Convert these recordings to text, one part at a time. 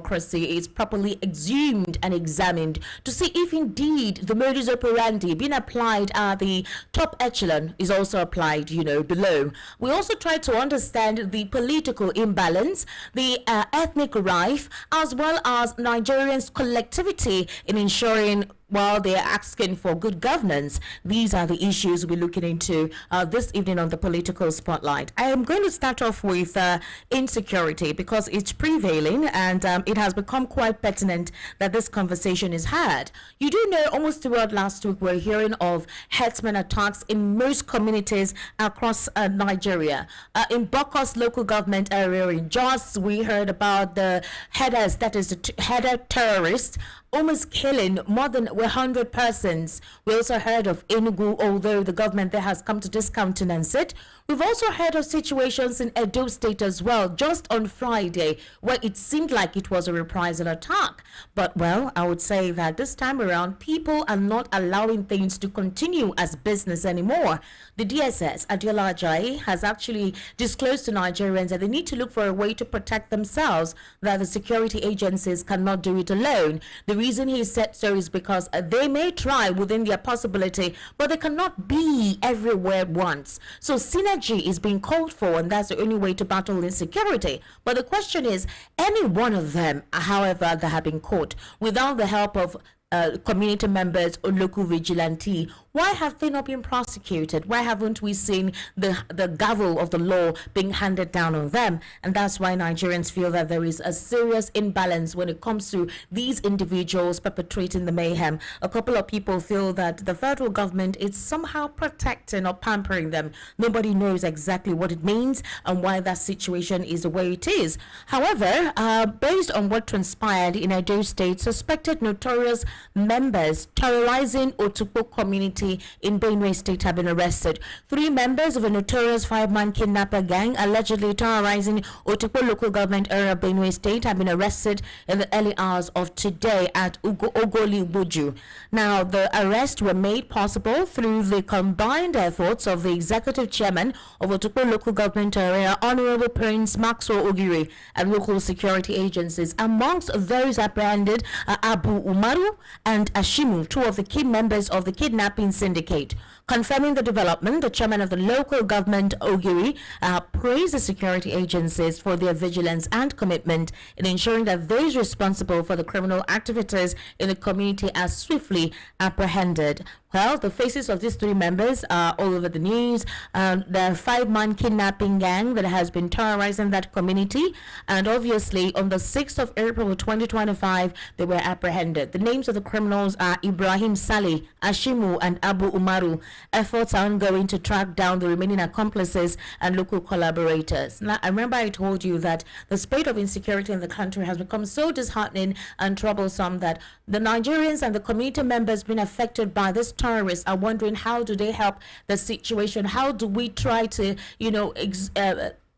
democracy is properly exhumed and examined to see if indeed the modus operandi being applied at the top echelon is also applied, below. We also try to understand the political imbalance, the ethnic rife, as well as Nigerians' collectivity in ensuring while they're asking for good governance. These are the issues we're looking into this evening on the Political Spotlight. I am going to start off with insecurity because it's prevailing and it has become quite pertinent that this conversation is had. You do know almost throughout last week we're hearing of herdsmen attacks in most communities across Nigeria. In Bokos local government area in Jos, we heard about the headers, that is the header terrorists, almost killing more than 100 persons. We also heard of Enugu, although the government there has come to discountenance it. We've also heard of situations in Edo State as well, just on Friday, where it seemed like it was a reprisal attack. But, well, I would say that this time around, people are not allowing things to continue as business anymore. The DSS, Adiola Ajayi, has actually disclosed to Nigerians that they need to look for a way to protect themselves, that the security agencies cannot do it alone. The reason he said so is because they may try within their possibility, but they cannot be everywhere at once. So synergy is being called for, and that's the only way to battle insecurity. But the question is, any one of them, however, that have been caught without the help of community members or local vigilante, why have they not been prosecuted? Why haven't we seen the gavel of the law being handed down on them? And that's why Nigerians feel that there is a serious imbalance when it comes to these individuals perpetrating the mayhem. A couple of people feel that the federal government is somehow protecting or pampering them. Nobody knows exactly what it means and why that situation is the way it is. However, based on what transpired in Edo State, suspected notorious members terrorizing Otukpo community in Benue State have been arrested. 3 members of a notorious 5-man kidnapper gang allegedly terrorizing Otukpo local government area of Benue State have been arrested in the early hours of today at Ogoli Buju. Now, the arrests were made possible through the combined efforts of the executive chairman of Otukpo local government area, Honorable Prince Maxwell Ogiri, and local security agencies. Amongst those apprehended are Abu Umaru and Ashimu, 2 of the key members of the kidnapping syndicate. Confirming the development, the chairman of the local government, Ogiri, praised the security agencies for their vigilance and commitment in ensuring that those responsible for the criminal activities in the community are swiftly apprehended. Well, the faces of these 3 members are all over the news. The 5-man kidnapping gang that has been terrorizing that community, and obviously on the 6th of April 2025, they were apprehended. The names of the criminals are Ibrahim Saleh, Ashimu, and Abu Umaru. Efforts are ongoing to track down the remaining accomplices and local collaborators. Now, I remember I told you that the state of insecurity in the country has become so disheartening and troublesome that the Nigerians and the community members being affected by this terrorists are wondering, how do they help the situation? How do we try to,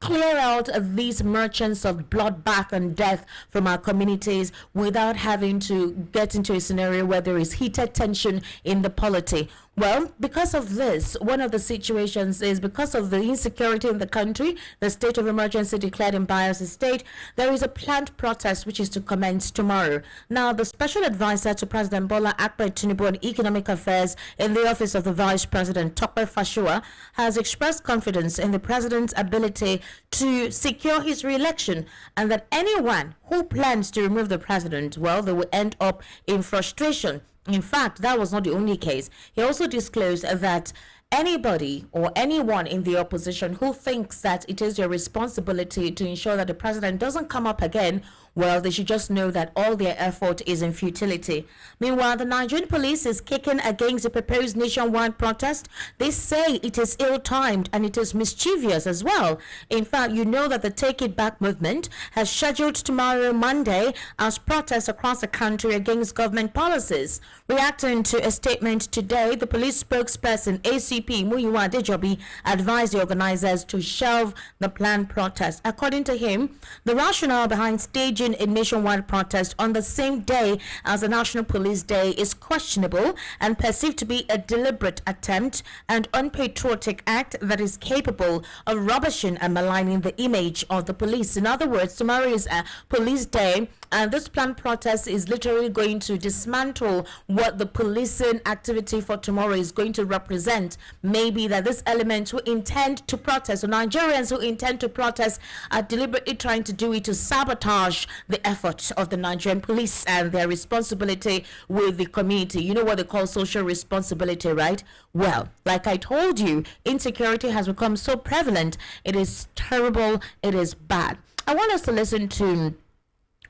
clear out these merchants of bloodbath and death from our communities without having to get into a scenario where there is heated tension in the polity? Well, because of this, one of the situations is because of the insecurity in the country, the state of emergency declared in Bayelsa State, there is a planned protest which is to commence tomorrow. Now, the special advisor to President Bola Ahmed Tinubu on economic affairs in the office of the Vice President, Tope Fashola, has expressed confidence in the president's ability to secure his re-election, and that anyone who plans to remove the president, well, they will end up in frustration. In fact, that was not the only case. He also disclosed that anybody or anyone in the opposition who thinks that it is their responsibility to ensure that the president doesn't come up again, well, they should just know that all their effort is in futility. Meanwhile, the Nigerian police is kicking against the proposed nationwide protest. They say it is ill-timed and it is mischievous as well. In fact, you know that the Take It Back movement has scheduled tomorrow, Monday, as protests across the country against government policies. Reacting to a statement today, the police spokesperson, ACP Muyiwa Adejobi, advised the organizers to shelve the planned protest. According to him, the rationale behind staging engaging in nationwide protest on the same day as the National Police Day is questionable and perceived to be a deliberate attempt and unpatriotic act that is capable of rubbishing and maligning the image of the police. In other words, tomorrow is a Police Day, and this planned protest is literally going to dismantle what the policing activity for tomorrow is going to represent. Maybe that this element who intend to protest, or Nigerians who intend to protest, are deliberately trying to do it to sabotage the effort of the Nigerian police and their responsibility with the community. You know what they call social responsibility, right? Well, like I told you, insecurity has become so prevalent. It is terrible. It is bad. I want us to listen to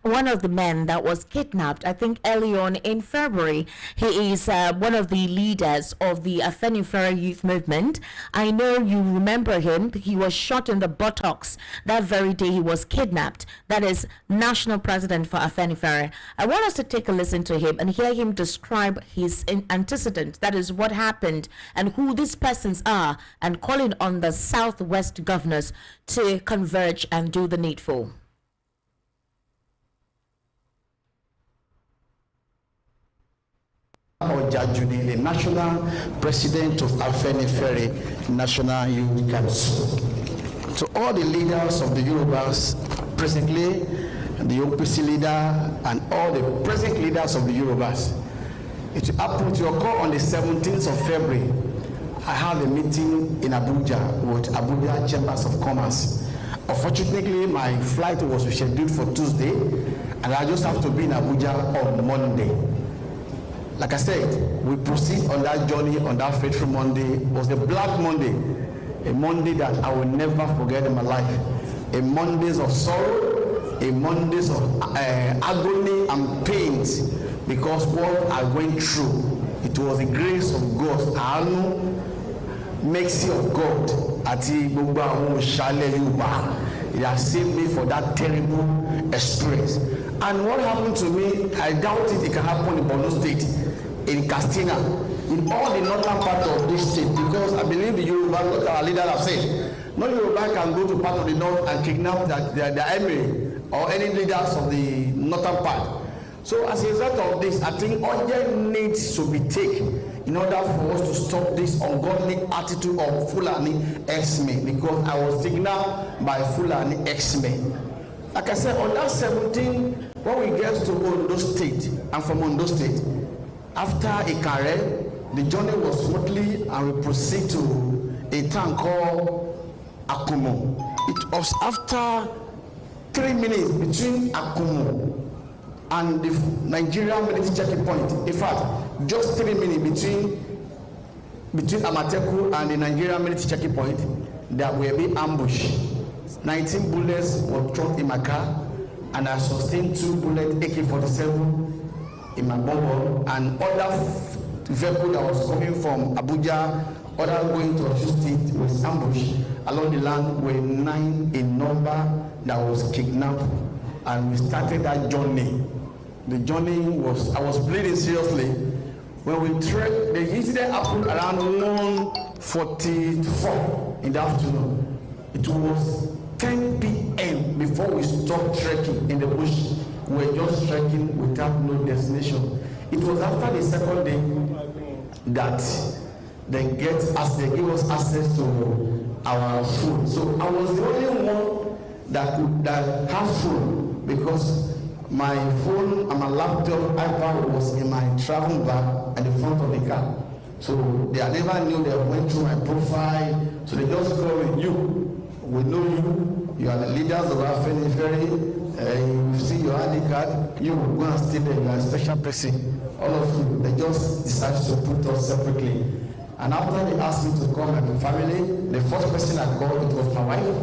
one of the men that was kidnapped, I think early on in February. He is one of the leaders of the Afenifere youth movement. I know you remember him. He was shot in the buttocks that very day he was kidnapped. That is national president for Afenifere. I want us to take a listen to him and hear him describe his antecedent. That is what happened and who these persons are, and calling on the Southwest governors to converge and do the needful. Ojajuni, the national president of Afenifere National Youth Council. To all the leaders of the Yorubas presently, the OPC leader and all the present leaders of the Yorubas, it happened to occur on the 17th of February. I had a meeting in Abuja with Abuja Chambers of Commerce. Unfortunately, my flight was scheduled for Tuesday, and I just have to be in Abuja on Monday. Like I said, we proceed on that journey on that fateful Monday. It was a Black Monday, a Monday that I will never forget in my life. A Mondays of sorrow, a Mondays of agony and pains, because what I went through, it was the grace of God, Anu, mercy of God. It has saved me for that terrible experience. And what happened to me, I doubt it can happen in Borno State, in Castina, in all the northern part of this state, because I believe the Yoruba, what our leaders have said, no Yoruba can go to part of the north and kidnap the emir or any leaders of the northern part. So as a result of this, I think urgent needs to be taken in order for us to stop this ungodly attitude of Fulani X-Men, because I was signaled by Fulani X-Men. Like I said, on that 17th, when we get to Ondo State, and from Ondo State, after Ikare, the journey was smoothly, and we proceed to a town called Akumo. It was after 3 minutes between Akumo and the Nigerian military checking point. In fact, just 3 minutes between Amateku and the Nigerian military checking point, there will be ambush. 19 bullets were shot in my car, and I sustained 2 bullets AK-47 in my bumper, and other vehicle that was coming from Abuja, other going to Osun State was ambushed. Along the land were 9 in number that was kidnapped, and we started that journey. The journey was, I was bleeding seriously. When we trekked, the incident happened around 1:44 in the afternoon. It was 10 p.m. before we stopped trekking in the bush. We were just trekking without no destination. It was after the second day that they gave us access to our food. So I was the only one that had food, because my phone and my laptop, iPad was in my travel bag at the front of the car. So they never knew they went through my profile. So they just called me, you. We know you. You are the leaders of our Afenifere. You see your ID card. You will go and stay there. You are a special person. All of you. They just decided to put us separately. And after they asked me to come and the family, the first person I called, it was my wife.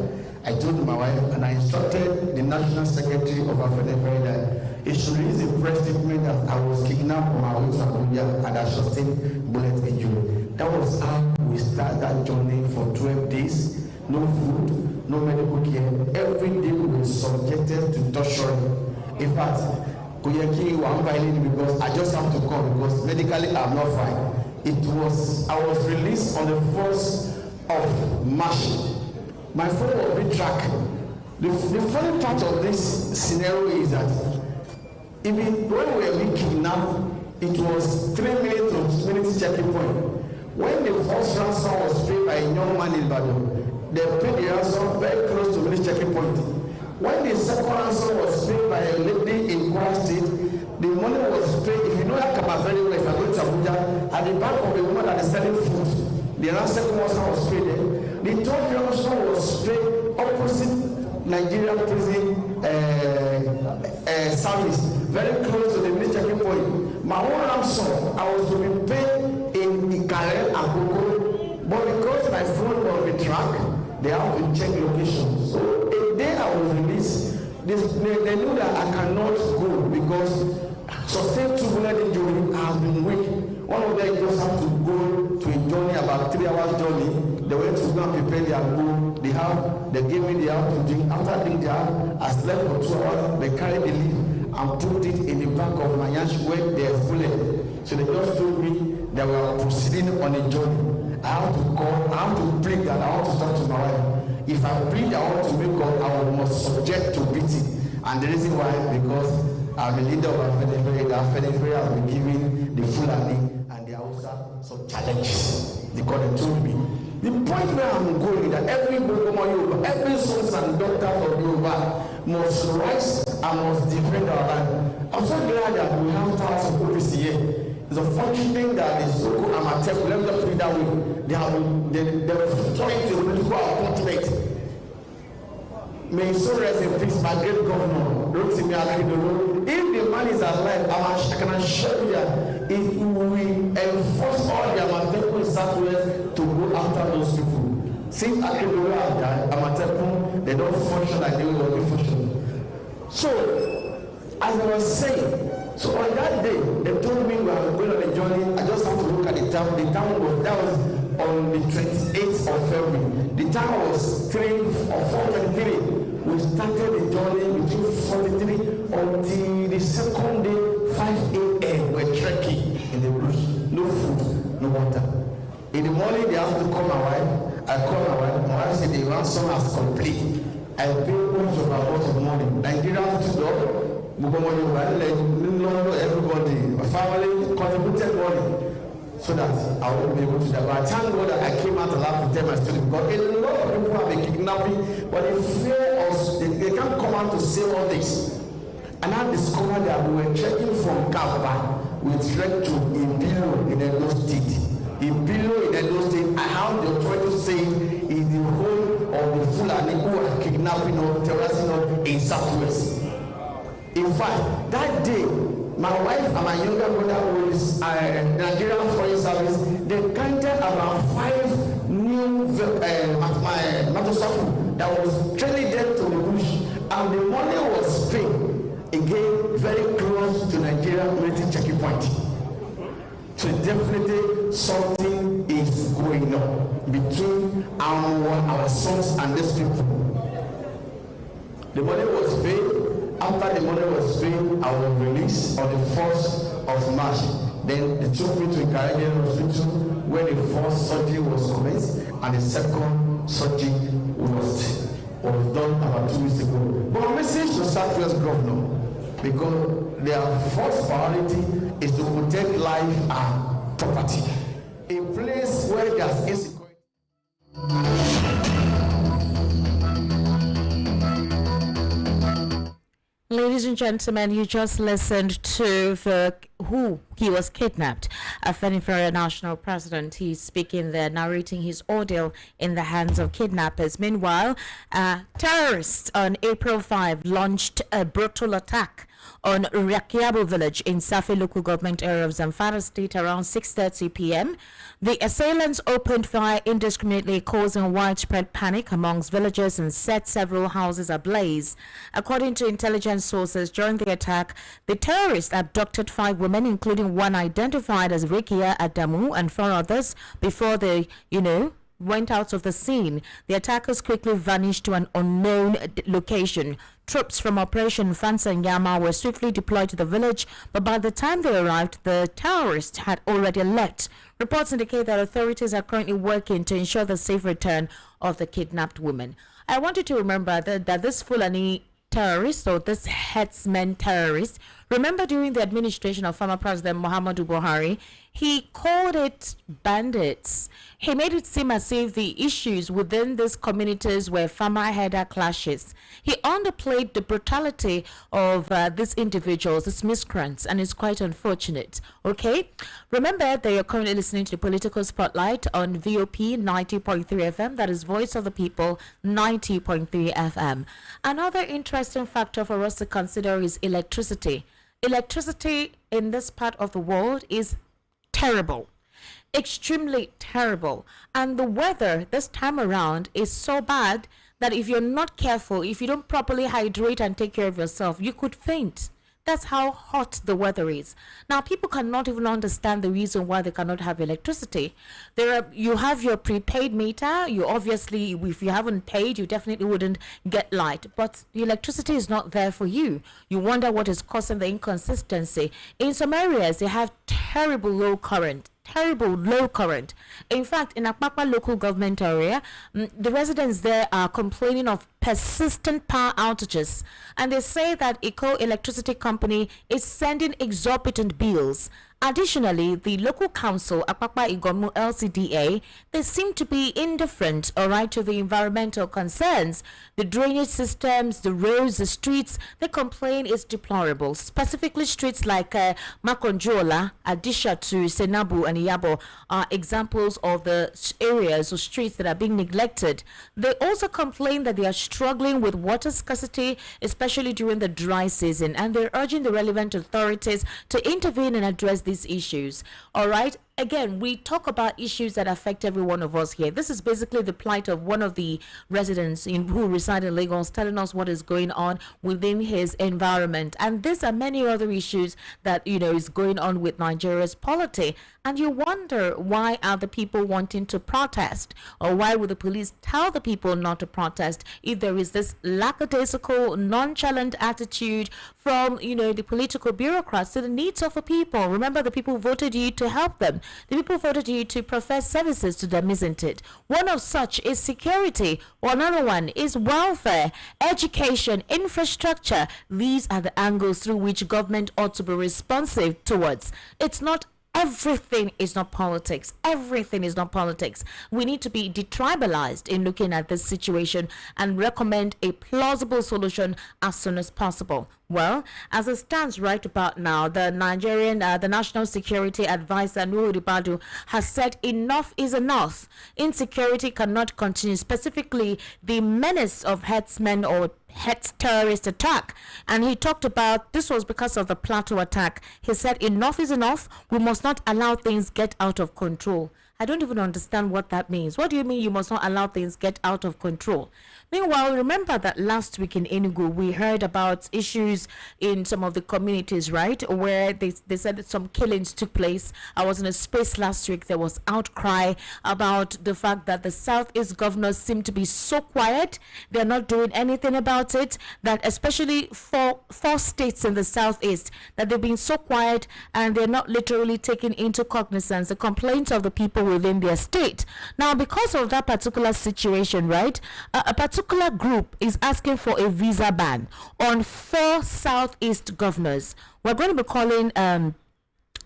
I told my wife, and I instructed the National Secretary of Afenifere that it should release a press statement that I was kidnapped from our way to Abuja and I sustained bullet injury. That was how we started that journey for 12 days. No food, no medical care. Every day we were subjected to torture. In fact, because I just have to come because medically I'm not fine. I was released on the 1st of March. My phone was being tracked. The funny part of this scenario is that even when we were kidnapped, it was 3 minutes to minutes checking point. When the first ransom was paid by a young man in Badon, they paid the ransom very close to minutes checking point. When the second ransom was paid by a lady in Kwara State, the money was paid. If you know Yakama very well, if you go to Abuja, at the back of a woman that is selling food, the ransom was paid there. The third ransom was paid opposite Nigerian prison service, very close to the main checking point. My own ransom, I was to be paid in Ikare and Koko, but because my phone was be tracked, they have to check location. So a day I was released, they knew that I cannot go because sustained 2 bullet injury. I have been weak. One of them just have to go to a journey, about 3 hours journey. They went to go and prepare their go. They gave me the house to drink. After drinking the house, I slept for 2 hours. They carried the leaf and put it in the back of my hands where they are bullet. So they just told me that we are proceeding on a journey. I have to call, I have to plead that I want to talk to my wife. If I plead I want to make God, I must subject to beating. And the reason why, because I'm the leader of Afenifere. The Afenifere has been giving the Fulani and the Hausa some challenges. Because they told me. The point where I'm going is that every Bogoma Yoruba, every sons and daughters of Yoruba must rise and must defend our land. I'm so glad that we have thousands of police here. It's unfortunate thing that the so-called Amateku, let me just put it that way, they're trying to political appointment. May so rest in peace, my great governor, Rotimi Akeredolu. If the man is alive, I can assure you that it will enforce all the Amateku in Southwest to go after those people. Since Akeredolu has died, Amateku, they don't function like they will be functioning. So, as I was saying, so on that day, they told me we are going on a journey. I just have to look at the time. The time was, that was on the 28th of February. The time was 3 or 4:23. We started the journey between 43 until the second day, 5 a.m. We're trekking in the bush. No food, no water. In the morning, they have to call my wife. I call my wife. My wife said the ransom has complete. I pay much of our of money. Nigerian $2. Everybody, my family contributed money so that I won't be able to die. But I thank God that I came out alive to tell my story, because a lot of people have been kidnapping, but they fear us, they can't come out to say all this. And I discovered that we were trekking from Kaba, we trekked to Impilo in Edo State. Impilo in Edo State, I have the authority to say is the whole of the Fulani who are kidnapping or terrorizing in Southwest. In fact, that day, my wife and my younger brother who is Nigerian Foreign Service, they counted about 5 new motorcycles that was trailing them to the bush, and the money was paid again very close to Nigerian military checking point. So definitely something is going on between our sons and these people. The money was paid. After the money was paid, I was released on the 1st of March. Then they took me to a Caribbean hospital where the first surgery was commenced and the second surgery was done about 2 weeks ago. But my message to Southwest Governor, because their first priority is to protect life and property. A place where there's insecurity. Ladies and gentlemen, you just listened to who he was kidnapped. Afenifere National President. He's speaking there, narrating his ordeal in the hands of kidnappers. Meanwhile, terrorists on April 5 launched a brutal attack on Rakiabo village in Safi local government area of Zamfara state around 6:30 p.m. The assailants opened fire indiscriminately, causing widespread panic amongst villagers and set several houses ablaze. According to intelligence sources, during the attack, the terrorists abducted 5 women, including one identified as Rikia Adamu and 4 others, before they, went out of the scene. The attackers quickly vanished to an unknown location. Troops from Operation Fansa and Yama were swiftly deployed to the village, but by the time they arrived, the terrorists had already left. Reports indicate that authorities are currently working to ensure the safe return of the kidnapped women. I want you to remember that this Fulani terrorist, or this headsman terrorist, remember during the administration of former President Muhammadu Buhari, he called it bandits. He made it seem as if the issues within these communities were farmer-herder clashes. He underplayed the brutality of these individuals, these miscreants, and it's quite unfortunate. Okay? Remember that you're currently listening to the Political Spotlight on VOP 90.3 FM, that is Voice of the People 90.3 FM. Another interesting factor for us to consider is electricity. Electricity in this part of the world is terrible, extremely terrible, and the weather this time around is so bad that if you're not careful, if you don't properly hydrate and take care of yourself, you could faint. That's how hot the weather is. Now, people cannot even understand the reason why they cannot have electricity. You have your prepaid meter. You obviously, if you haven't paid, you definitely wouldn't get light. But the electricity is not there for you. You wonder what is causing the inconsistency. In some areas, they have terrible low current. In fact, in Akpakpa local government area, the residents there are complaining of persistent power outages, and they say that Eco Electricity Company is sending exorbitant bills. Additionally, the local council, Akpakpa Igomu LCDA, they seem to be indifferent, all right, to the environmental concerns. The drainage systems, the roads, the streets, they complain is deplorable. Specifically, streets like Makonjola, Adisha to Senabu and Iyabo are examples of the areas or streets that are being neglected. They also complain that they are struggling with water scarcity, especially during the dry season, and they're urging the relevant authorities to intervene and address these issues. All right. Again, we talk about issues that affect every one of us here. This is basically the plight of one of the residents who reside in Lagos, telling us what is going on within his environment. And these are many other issues that, is going on with Nigeria's polity. And you wonder, why are the people wanting to protest? Or why would the police tell the people not to protest if there is this lackadaisical, nonchalant attitude from, the political bureaucrats to the needs of the people? Remember, the people voted you to help them. The people voted you to profess services to them, isn't it? One of such is security. Another one is welfare, education, infrastructure. These are the angles through which government ought to be responsive towards. It's not everything is not politics. Everything is not politics. We need to be detribalized in looking at this situation and recommend a plausible solution as soon as possible. Well, as it stands right about now, the National Security Advisor, Nuhu Ribadu, has said enough is enough. Insecurity cannot continue, specifically the menace of headsmen or terrorist attack. And he talked about this was because of the Plateau attack. He said enough is enough. We must not allow things get out of control. I don't even understand what that means. What do you mean you must not allow things get out of control? Meanwhile, remember that last week in Enugu, we heard about issues in some of the communities, right, where they said that some killings took place. I was in a space last week. There was outcry about the fact that the Southeast governors seem to be so quiet. They're not doing anything about it, that especially for 4 states in the Southeast, that they've been so quiet and they're not literally taking into cognizance the complaints of the people within their state. Now, because of that particular situation, right, a particular group is asking for a visa ban on 4 Southeast governors. We're going to be calling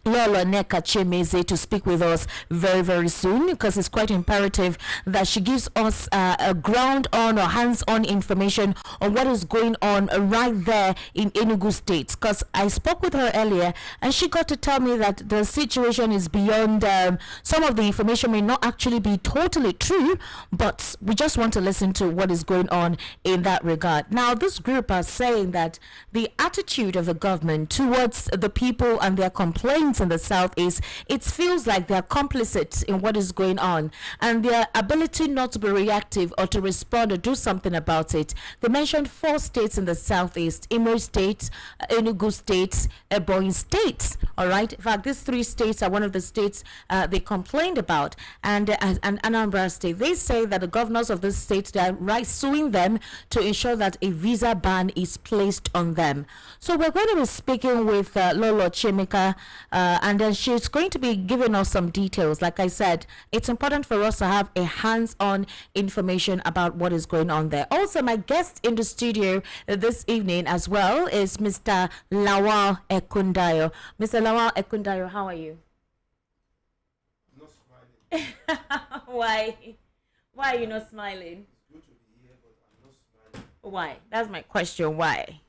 Lola to speak with us very, very soon, because it's quite imperative that she gives us a ground-on or hands-on information on what is going on right there in Enugu State. Because I spoke with her earlier and she got to tell me that the situation is beyond, some of the information may not actually be totally true, but we just want to listen to what is going on in that regard. Now, this group are saying that the attitude of the government towards the people and their complaints in the Southeast, it feels like they're complicit in what is going on, and their ability not to be reactive or to respond or do something about it. They mentioned 4 states in the Southeast: Imo State, Enugu State, Ebonyi State. All right. In fact, these 3 states are one of the states they complained about, and Anambra State. They say that the governors of this state, they are suing them to ensure that a visa ban is placed on them. So we're going to be speaking with Lola Chemika and then she's going to be giving us some details. Like I said, it's important for us to have a hands-on information about what is going on there. Also, my guest in the studio this evening as well is Mr. Lawal Ekundayo. Mr. Lawal Ekundayo, how are you? I'm not smiling. Why? Why are you not smiling? It's good to be here, but I'm not smiling. Why? That's my question. Why?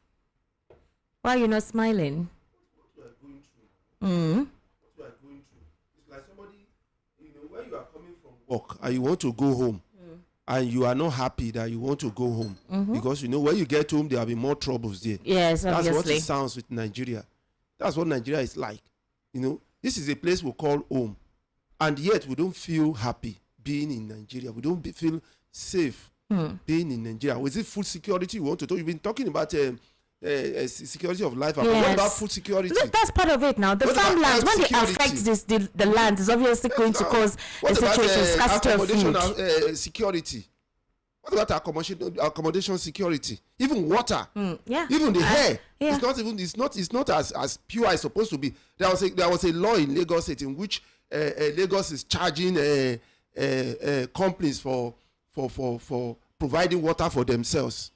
Why are you not smiling? What we are going through. Mm. What we are going through. It's like somebody, where you are coming from work and you want to go home, and you are not happy that you want to go home because when you get home there will be more troubles there. Yes, that's obviously. what it sounds with Nigeria. That's what Nigeria is like. This is a place we call home, and yet we don't feel happy being in Nigeria. We don't feel safe being in Nigeria. Was it food security you want to talk? You've been talking about security of life. Yes. What about food security? Look, that's part of it now. The farmlands, when they affect the land, is obviously going to cause a situation, scarcity of food. Security. What about accommodation security? Even water, even the hair. Yeah. It's not as pure as it's supposed to be. There was a law in Lagos State in which Lagos is charging companies for providing water for themselves.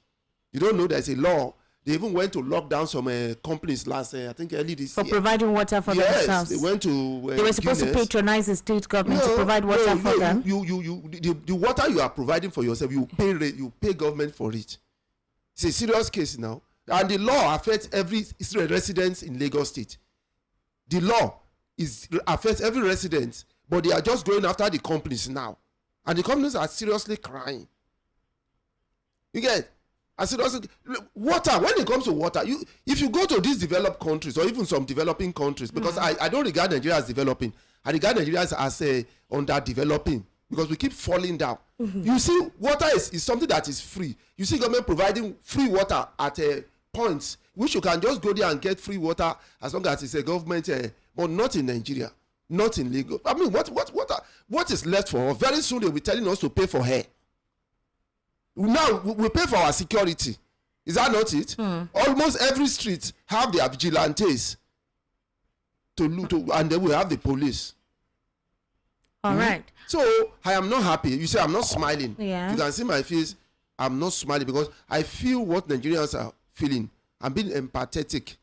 You don't know there's a law. They even went to lock down some companies I think early this year. For providing water for themselves. They went to they were supposed to patronize the state government to provide water for them. The water you are providing for yourself, you pay government for it. It's a serious case now. And the law affects every resident in Lagos State. The law affects every resident, but they are just going after the companies now. And the companies are seriously crying. You get? Water, when it comes to water, if you go to these developed countries or even some developing countries, because I don't regard Nigeria as developing, I regard Nigeria as underdeveloping, because we keep falling down. You see, water is something that is free. You see government providing free water at points which you can just go there and get free water as long as it's a government, but not in Nigeria, not in Lagos. I mean, what is left for us? Very soon they'll be telling us to pay for hair. Now we pay for our security. Is that not it? Almost every street have their vigilantes to loot, and then we have the police. All right. So I am not happy. You say I'm not smiling. Yeah. You can see my face. I'm not smiling because I feel what Nigerians are feeling. I'm being empathetic.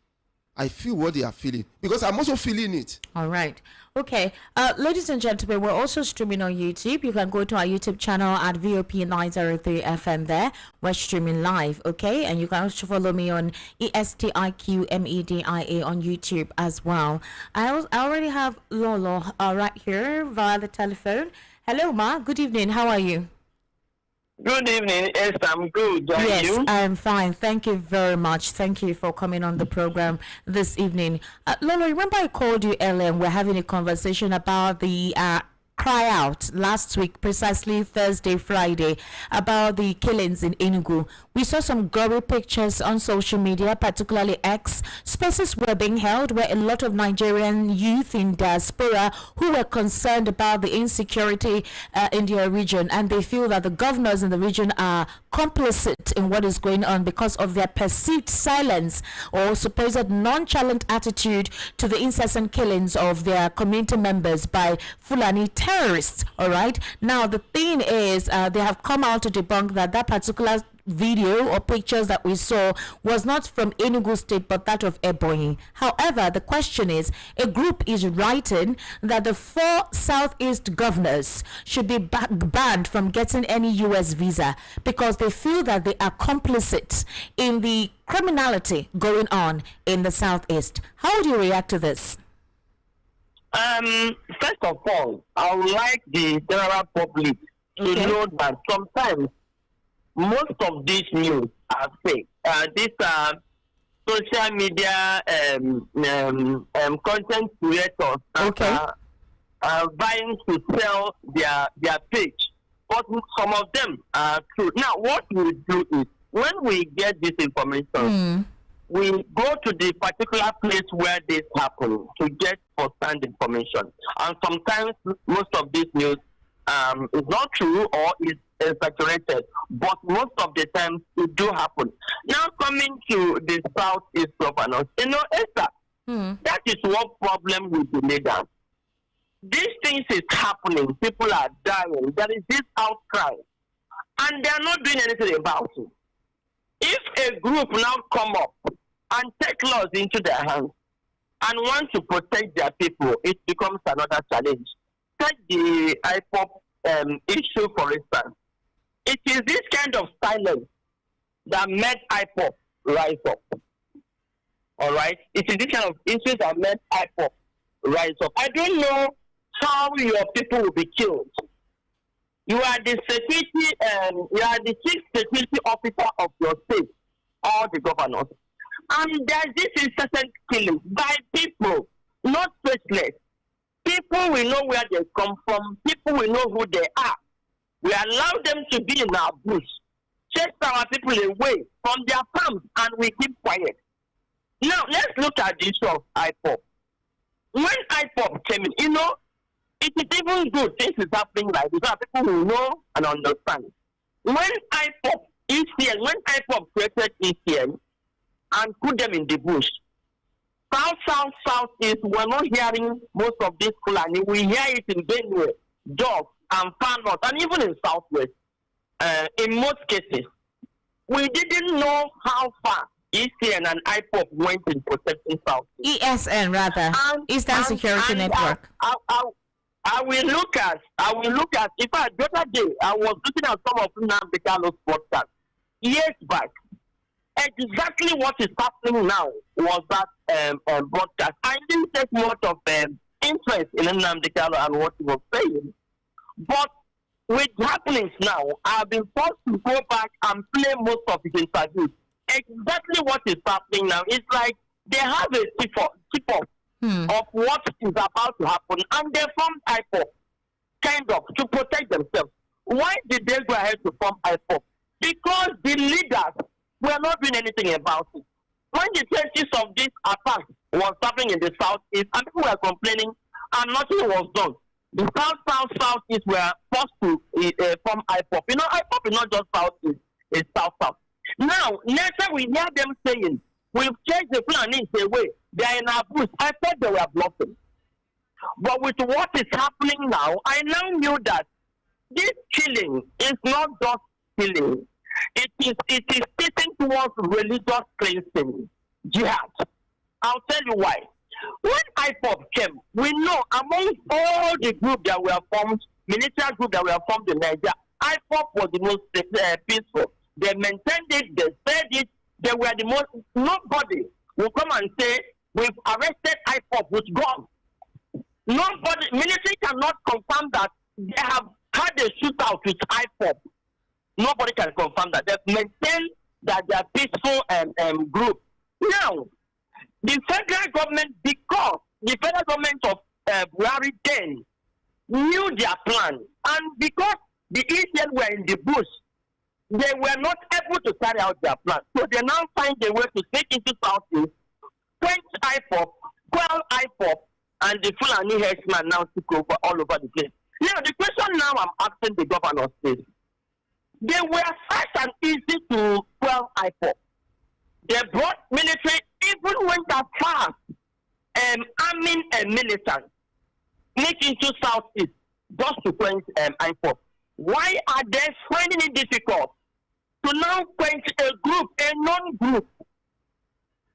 I feel what they are feeling because I'm also feeling it. All right. Okay. Ladies and gentlemen, we're also streaming on YouTube. You can go to our YouTube channel at VOP 903 FM there. We're streaming live, okay? And you can also follow me on ESTIQMEDIA on YouTube as well. I already have Lola right here via the telephone. Hello, Ma. Good evening. How are you? Good evening. Yes, I'm good. Are yes, you? I'm fine. Thank you very much. Thank you for coming on the program this evening. Lola, remember I called you earlier and we're having a conversation about the cry out last week, precisely Thursday, Friday, about the killings in Enugu. We saw some gory pictures on social media, particularly X. Spaces were being held where a lot of Nigerian youth in diaspora who were concerned about the insecurity in their region, and they feel that the governors in the region are complicit in what is going on because of their perceived silence or supposed nonchalant attitude to the incessant killings of their community members by Fulani terrorists. All right. Now the thing is, they have come out to debunk that particular video or pictures that we saw was not from Enugu State but that of Ebonyi. However, the question is, a group is writing that the 4 Southeast governors should be banned from getting any US visa because they feel that they are complicit in the criminality going on in the Southeast. How would you react to this? First of all, I would like the general public to know that sometimes most of these news are fake. These are social media content creators that are vying to sell their page. But some of them are true. Now, what we do is, when we get this information, we go to the particular place where this happened to get first-hand information. And sometimes most of this news is not true or is exaggerated, but most of the time it do happen. Now coming to the southeast governors, Esther, that is what problem with the leaders? These things is happening. People are dying. There is this outcry, and they are not doing anything about it. If a group now come up and take laws into their hands and want to protect their people, it becomes another challenge. Take the IPOP issue, for instance. It is this kind of silence that made IPOP rise up. All right? It is this kind of issues that made IPOP rise up. I don't know how your people will be killed. You are the security, you are the chief security officer of your state or the governors. And there's this incessant killing by people, not faceless. People will know where they come from. People will know who they are. We allow them to be in our bush, chase our people away from their farms, and we keep quiet. Now, let's look at the issue of IPOP. When IPOP came in, it is even good things is happening like this. People will know and understand. When IPOP created ECN and put them in the bush, Southeast, we're not hearing most of this Fulani. We hear it in Benue, Dog, and Far North, and even in Southwest. In most cases, we didn't know how far ECN and IPOP went in protecting Southeast. ESN rather, Eastern Security Network. I will look at. In fact, the other day I was looking at some of Nnamdi Kalu's podcasts years back. Exactly what is happening now was that broadcast. I didn't take much of interest in Nnamdi Kalu and what he was saying, but with happenings now, I've been forced to go back and play most of his interviews. Exactly what is happening now. It's like they have a tip-off of what is about to happen, and they formed IPOP, kind of, to protect themselves. Why did they go ahead to form IPOP? Because the leaders were not doing anything about it. When the traces of this attack was happening in the Southeast, and people were complaining, and nothing was done, the Southeast were forced to form IPOP. IPOP is not just Southeast, it's South. Now, next time we hear them saying, we've changed the Fulanis away, they are in our bush. I thought they were bluffing. But with what is happening now, I now knew that this killing is not just killing. It is sitting towards religious cleansing, jihad. I'll tell you why. When IPOP came, we know among all the groups that were formed, military groups that were formed in Nigeria, IPOP was the most peaceful. They maintained it, they said it, they were the most, nobody will come and say, we've arrested IPOP with guns. Nobody, military cannot confirm that they have had a shootout with IPOP. Nobody can confirm that. They've maintained that they are peaceful group. Now, the federal government, because the federal government of Buhari then knew their plan, and because the ECN were in the bush, they were not able to carry out their plan. So they now find a way to sneak into Southeast, quench IPOP, quell IPOP, and the Fulani herdsmen now took over all over the place. Now, the question now I'm asking the governor is, they were fast and easy to quell IPOP. They brought military, even went as far as arming a militant, sneak into Southeast just to quench IPOP. Why are they finding it difficult to now quench a group, a non-group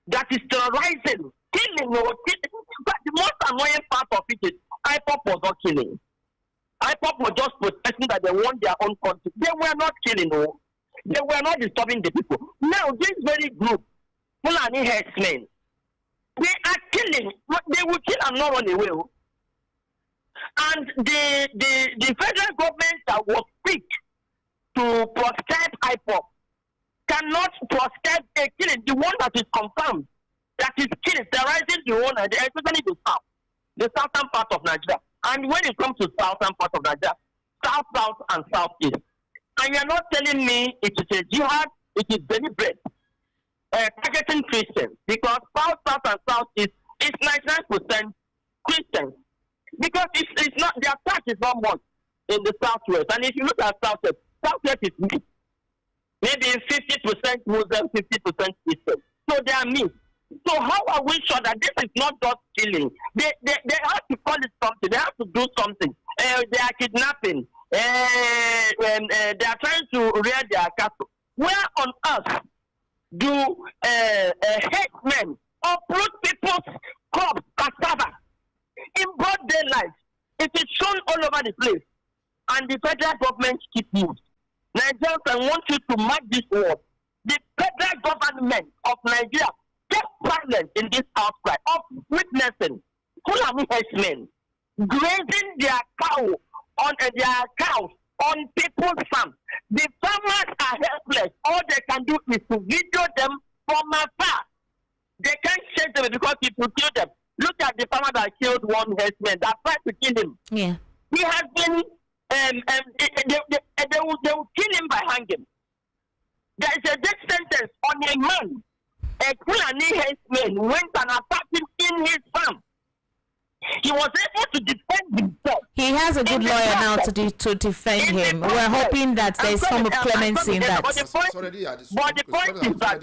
that is terrorizing, killing? But the most annoying part of it is IPOP was not killing. IPOP was just protesting that they want their own country. They were not killing, no. They were not disturbing the people. Now, this very group, Fulani herdsmen, they are killing. They will kill and not run away. And the federal government that was quick to proscribe IPOP cannot proscribe a killing, the one that is confirmed, that is killing, terrorizing the whole Nigeria, especially the southern part of Nigeria. And when it comes to southern part of Nigeria, south, and southeast, and you're not telling me it is a jihad, it is deliberate, targeting Christians, because south, and southeast is 99% Christians. Because it's not, the attack is not much in the southwest. And if you look at southwest is mixed. Maybe 50% Muslim, 50% Christian. So they are mixed. So how are we sure that this is not just killing? They have to call it something. They have to do something. They are kidnapping. They are trying to rear their cattle. Where on earth do hate men uproot people's crops, cassava, in broad daylight? It is shown all over the place. And the federal government keep moved. Nigerians, I want you to mark this word. The federal government of Nigeria kept silent in this outcry of witnessing Fulani herdsmen grazing their cows on people's farms. The farmers are helpless. All they can do is to video them from afar. They can't chase them because people kill them. Look at the farmer that killed one herdsman that tried to kill him. Yeah. He has been they will kill him by hanging. There is a death sentence on a man. A Fulani herdsman went and attacked him in his farm. He was able to defend himself. He has a good lawyer now to defend him. We're hoping that there is some clemency in that. But the point is that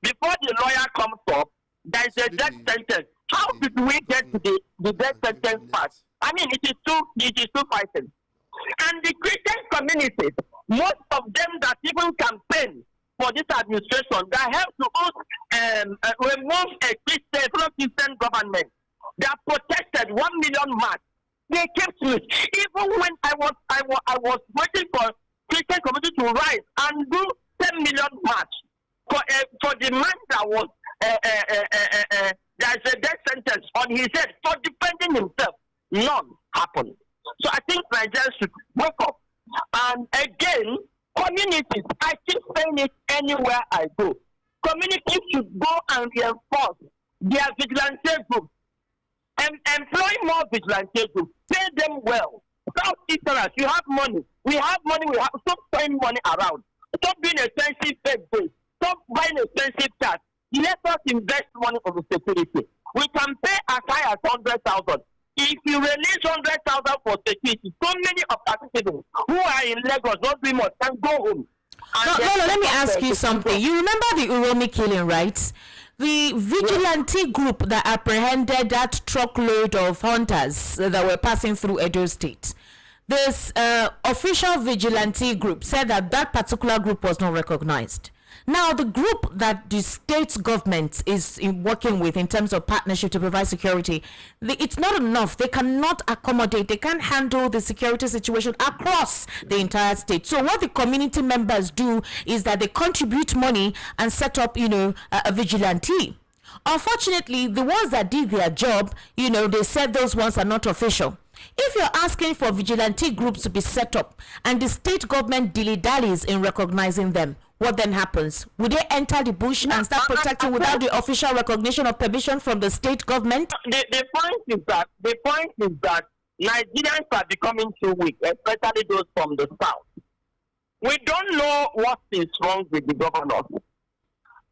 before the lawyer comes up, there is a death sentence. How did we get to the death sentence part? I mean, it is too fighting. And the Christian communities, most of them that even campaign for this administration, that help to remove a Christian government, that protested 1 million march. They kept me. Even when I was waiting for Christian community to rise and do 10 million march for the man that was there's a death sentence on his head for defending himself. None happened. So I think Nigerians should wake up. And again, communities, I keep saying it anywhere I go. Communities should go and reinforce their vigilante groups. And employ more vigilante groups. Pay them well. Southeasterners, you have money. We have money. Stop throwing money around. Stop being expensive fake base. Stop buying expensive cars. Let us invest money on the security. We can pay as high as 100,000. If you release 100,000 for security, so many of our citizens who are in Lagos, not be much, can go home. No, let me ask you something. You remember the Uromi killing, right? The vigilante group that apprehended that truckload of hunters that were passing through Edo State. This official vigilante group said that particular group was not recognized. Now, the group that the state government is working with in terms of partnership to provide security, it's not enough. They cannot accommodate. They can't handle the security situation across the entire state. So what the community members do is that they contribute money and set up, a vigilante. Unfortunately, the ones that did their job, they said those ones are not official. If you're asking for vigilante groups to be set up and the state government dilly-dallies in recognizing them, what then happens? Would they enter the bush and start protecting without the official recognition or permission from the state government? The point is that Nigerians are becoming too weak, especially those from the south. We don't know what is wrong with the governor.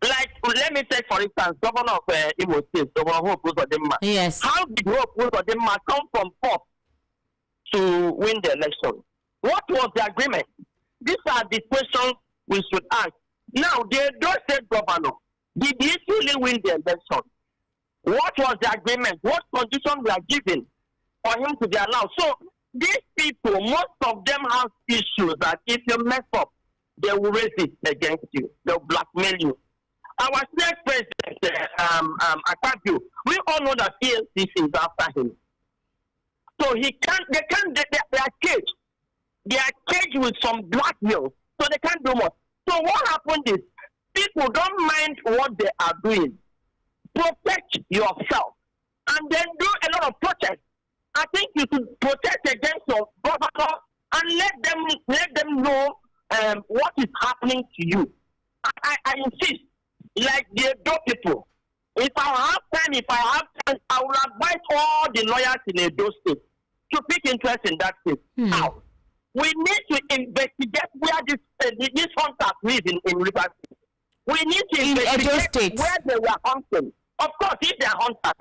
Like, let me take for instance, governor of Imo State, Governor Hope Uzodinma. Yes. How did Hope Uzodinma come from fourth to win the election? What was the agreement? These are the questions we should ask. Now, the Edo State governor, did he really win the election? What was the agreement? What conditions were given for him to be allowed? So, these people, most of them have issues that if you mess up, they will raise it against you. They'll blackmail you. Our state president, Akpabio, we all know that EFCC is after him. So they are caged. They are caged with some blackmail. So they can't do much. So what happened is, people don't mind what they are doing. Protect yourself. And then do a lot of protest. I think you should protest against your governor and let them know what is happening to you. I insist, like the Edo people, if I have time, I will advise all the lawyers in Edo State to pick interest in that case. How? We need to investigate where these hunters live in Rivers State. We need to investigate where they were hunting. Of course, if they are hunters.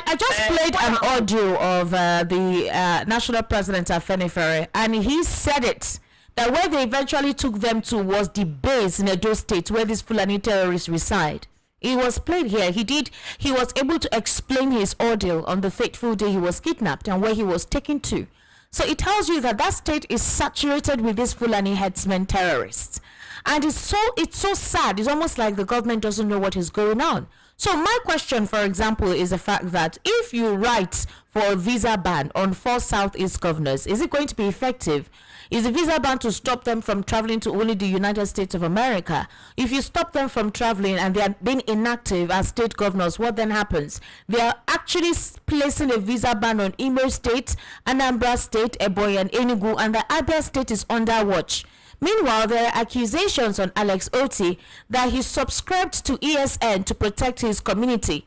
I just played an audio of the national president Afenifere, and he said it, that where they eventually took them to was the base in Edo State where these Fulani terrorists reside. He was played here. He was able to explain his ordeal on the fateful day he was kidnapped and where he was taken to. So it tells you that that state is saturated with these Fulani herdsmen terrorists. And it's so sad. It's almost like the government doesn't know what is going on. So my question, for example, is the fact that if you write for a visa ban on 4 Southeast governors, is it going to be effective? Is the visa ban to stop them from traveling to only the United States of America? If you stop them from traveling and they are being inactive as state governors, what then happens? They are actually placing a visa ban on Imo State, Anambra State, Ebonyi and Enugu, and the Abia State is under watch. Meanwhile, there are accusations on Alex Otti that he subscribed to ESN to protect his community.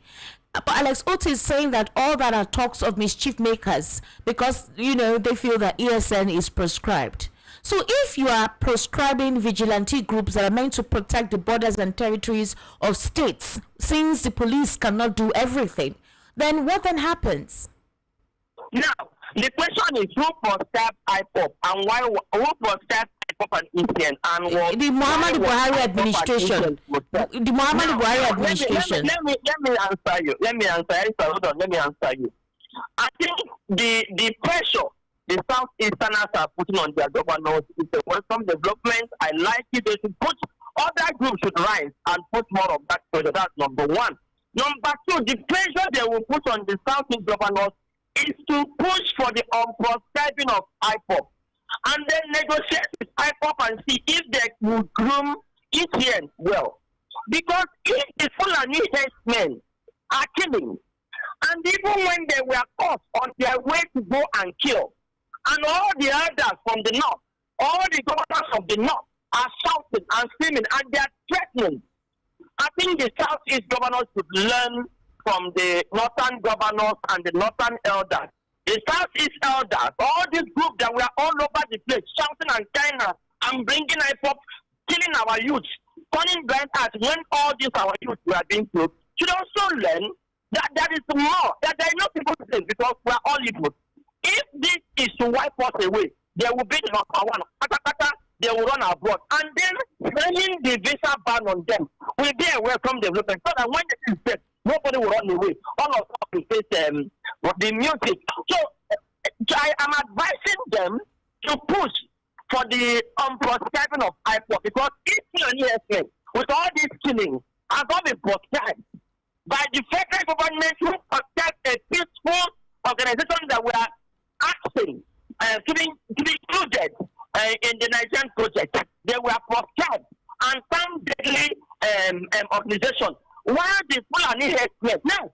But Alex Otti is saying that all that are talks of mischief makers because, they feel that ESN is proscribed. So if you are proscribing vigilante groups that are meant to protect the borders and territories of states, since the police cannot do everything, then what then happens? Now, the question is who proscribed IPOP and who proscribed IPOP and ESN and the Muhammadu Buhari administration. The Muhammadu Buhari administration. Let me answer you. Let me answer you. I think the pressure the Southeasterners are putting on their governors is a welcome development. I like it. They should put other groups should rise and put more of that pressure. That's number one. Number two, the pressure they will put on the Southeast governors is to push for the unprescribing of IPOP and then negotiate with IPOP and see if they will groom ETN well. Because if the Fulani herdsmen are killing, and even when they were caught on their way to go and kill, and all the elders from the north, all the governors of the north are shouting and screaming and they are threatening, I think the Southeast governors should learn from the northern governors and the northern elders. The Southeast elders, all these groups that were all over the place, shouting and crying and bringing IPOP, killing our youth, turning blind eyes when all these our youth were being killed, should also learn that there is more, that there are no people to blame because we are all equal. If this is to wipe us away, there will be the number one. They will run abroad. And then sending the visa ban on them will be a welcome development. So that when it is dead, nobody will run away. All of us will face the music. So I am advising them to push for the unprescribing of IPOP because if with all these killings have not been prescribed by the federal government who protect a peaceful organization that were asking to be included in the Nigerian project. They were prescribed and some deadly organization. While the Fulani herdsmen, now,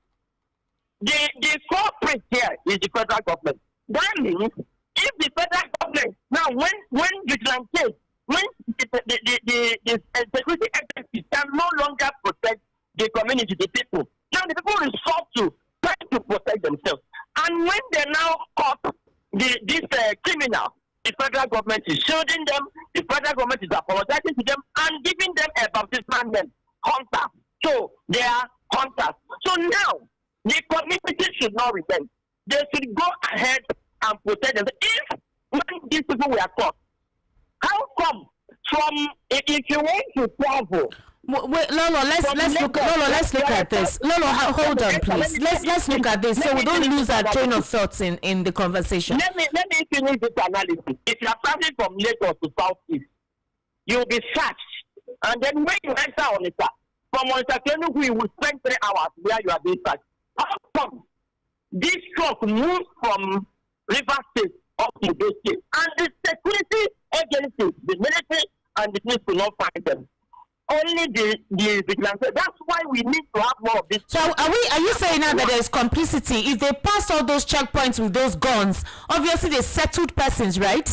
the corporate here is the federal government. That means if the federal government, now when vigilantes, when the security agencies can no longer protect the community, the people, now the people resort to try to protect themselves. And when they now caught this criminal, the federal government is shielding them, the federal government is apologizing to them and giving them a baptismal name, hunter. So they are hunters. So now the community should not repent. They should go ahead and protect them. If when these people were caught, how come from if you want to travel? Wait, Lola, let's look at this. Lola, hold on, please. Let's look at this so we don't lose our train of thoughts in the conversation. Let me finish this analysis. If you are traveling from Lagos to Southeast, you will be searched, and then when you enter Onitsha, from Onitsha to Enugu, you will spend 3 hours where you are being searched. How come this truck moves from River State up to Bay State, and the security agencies, the military and the police will not find them? Only the vigilante. That's why we need to have more of this. So are you saying now that there's complicity? If they passed all those checkpoints with those guns, obviously they settled persons, right?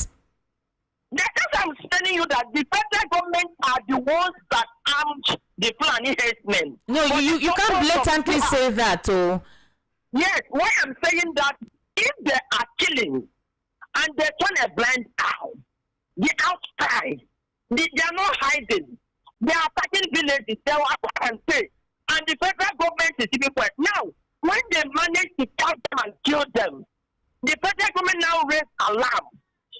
That's what I'm telling you, that the federal government are the ones that armed the Fulani herdsmen. No, you can't blatantly say that, oh. Yes, why I'm saying that if they are killing and they turn a blind eye, the outside, they are not hiding. They are attacking villages, they will attack and say. And the federal government is keeping quiet. Now, when they manage to catch them and kill them, the federal government now raise alarm.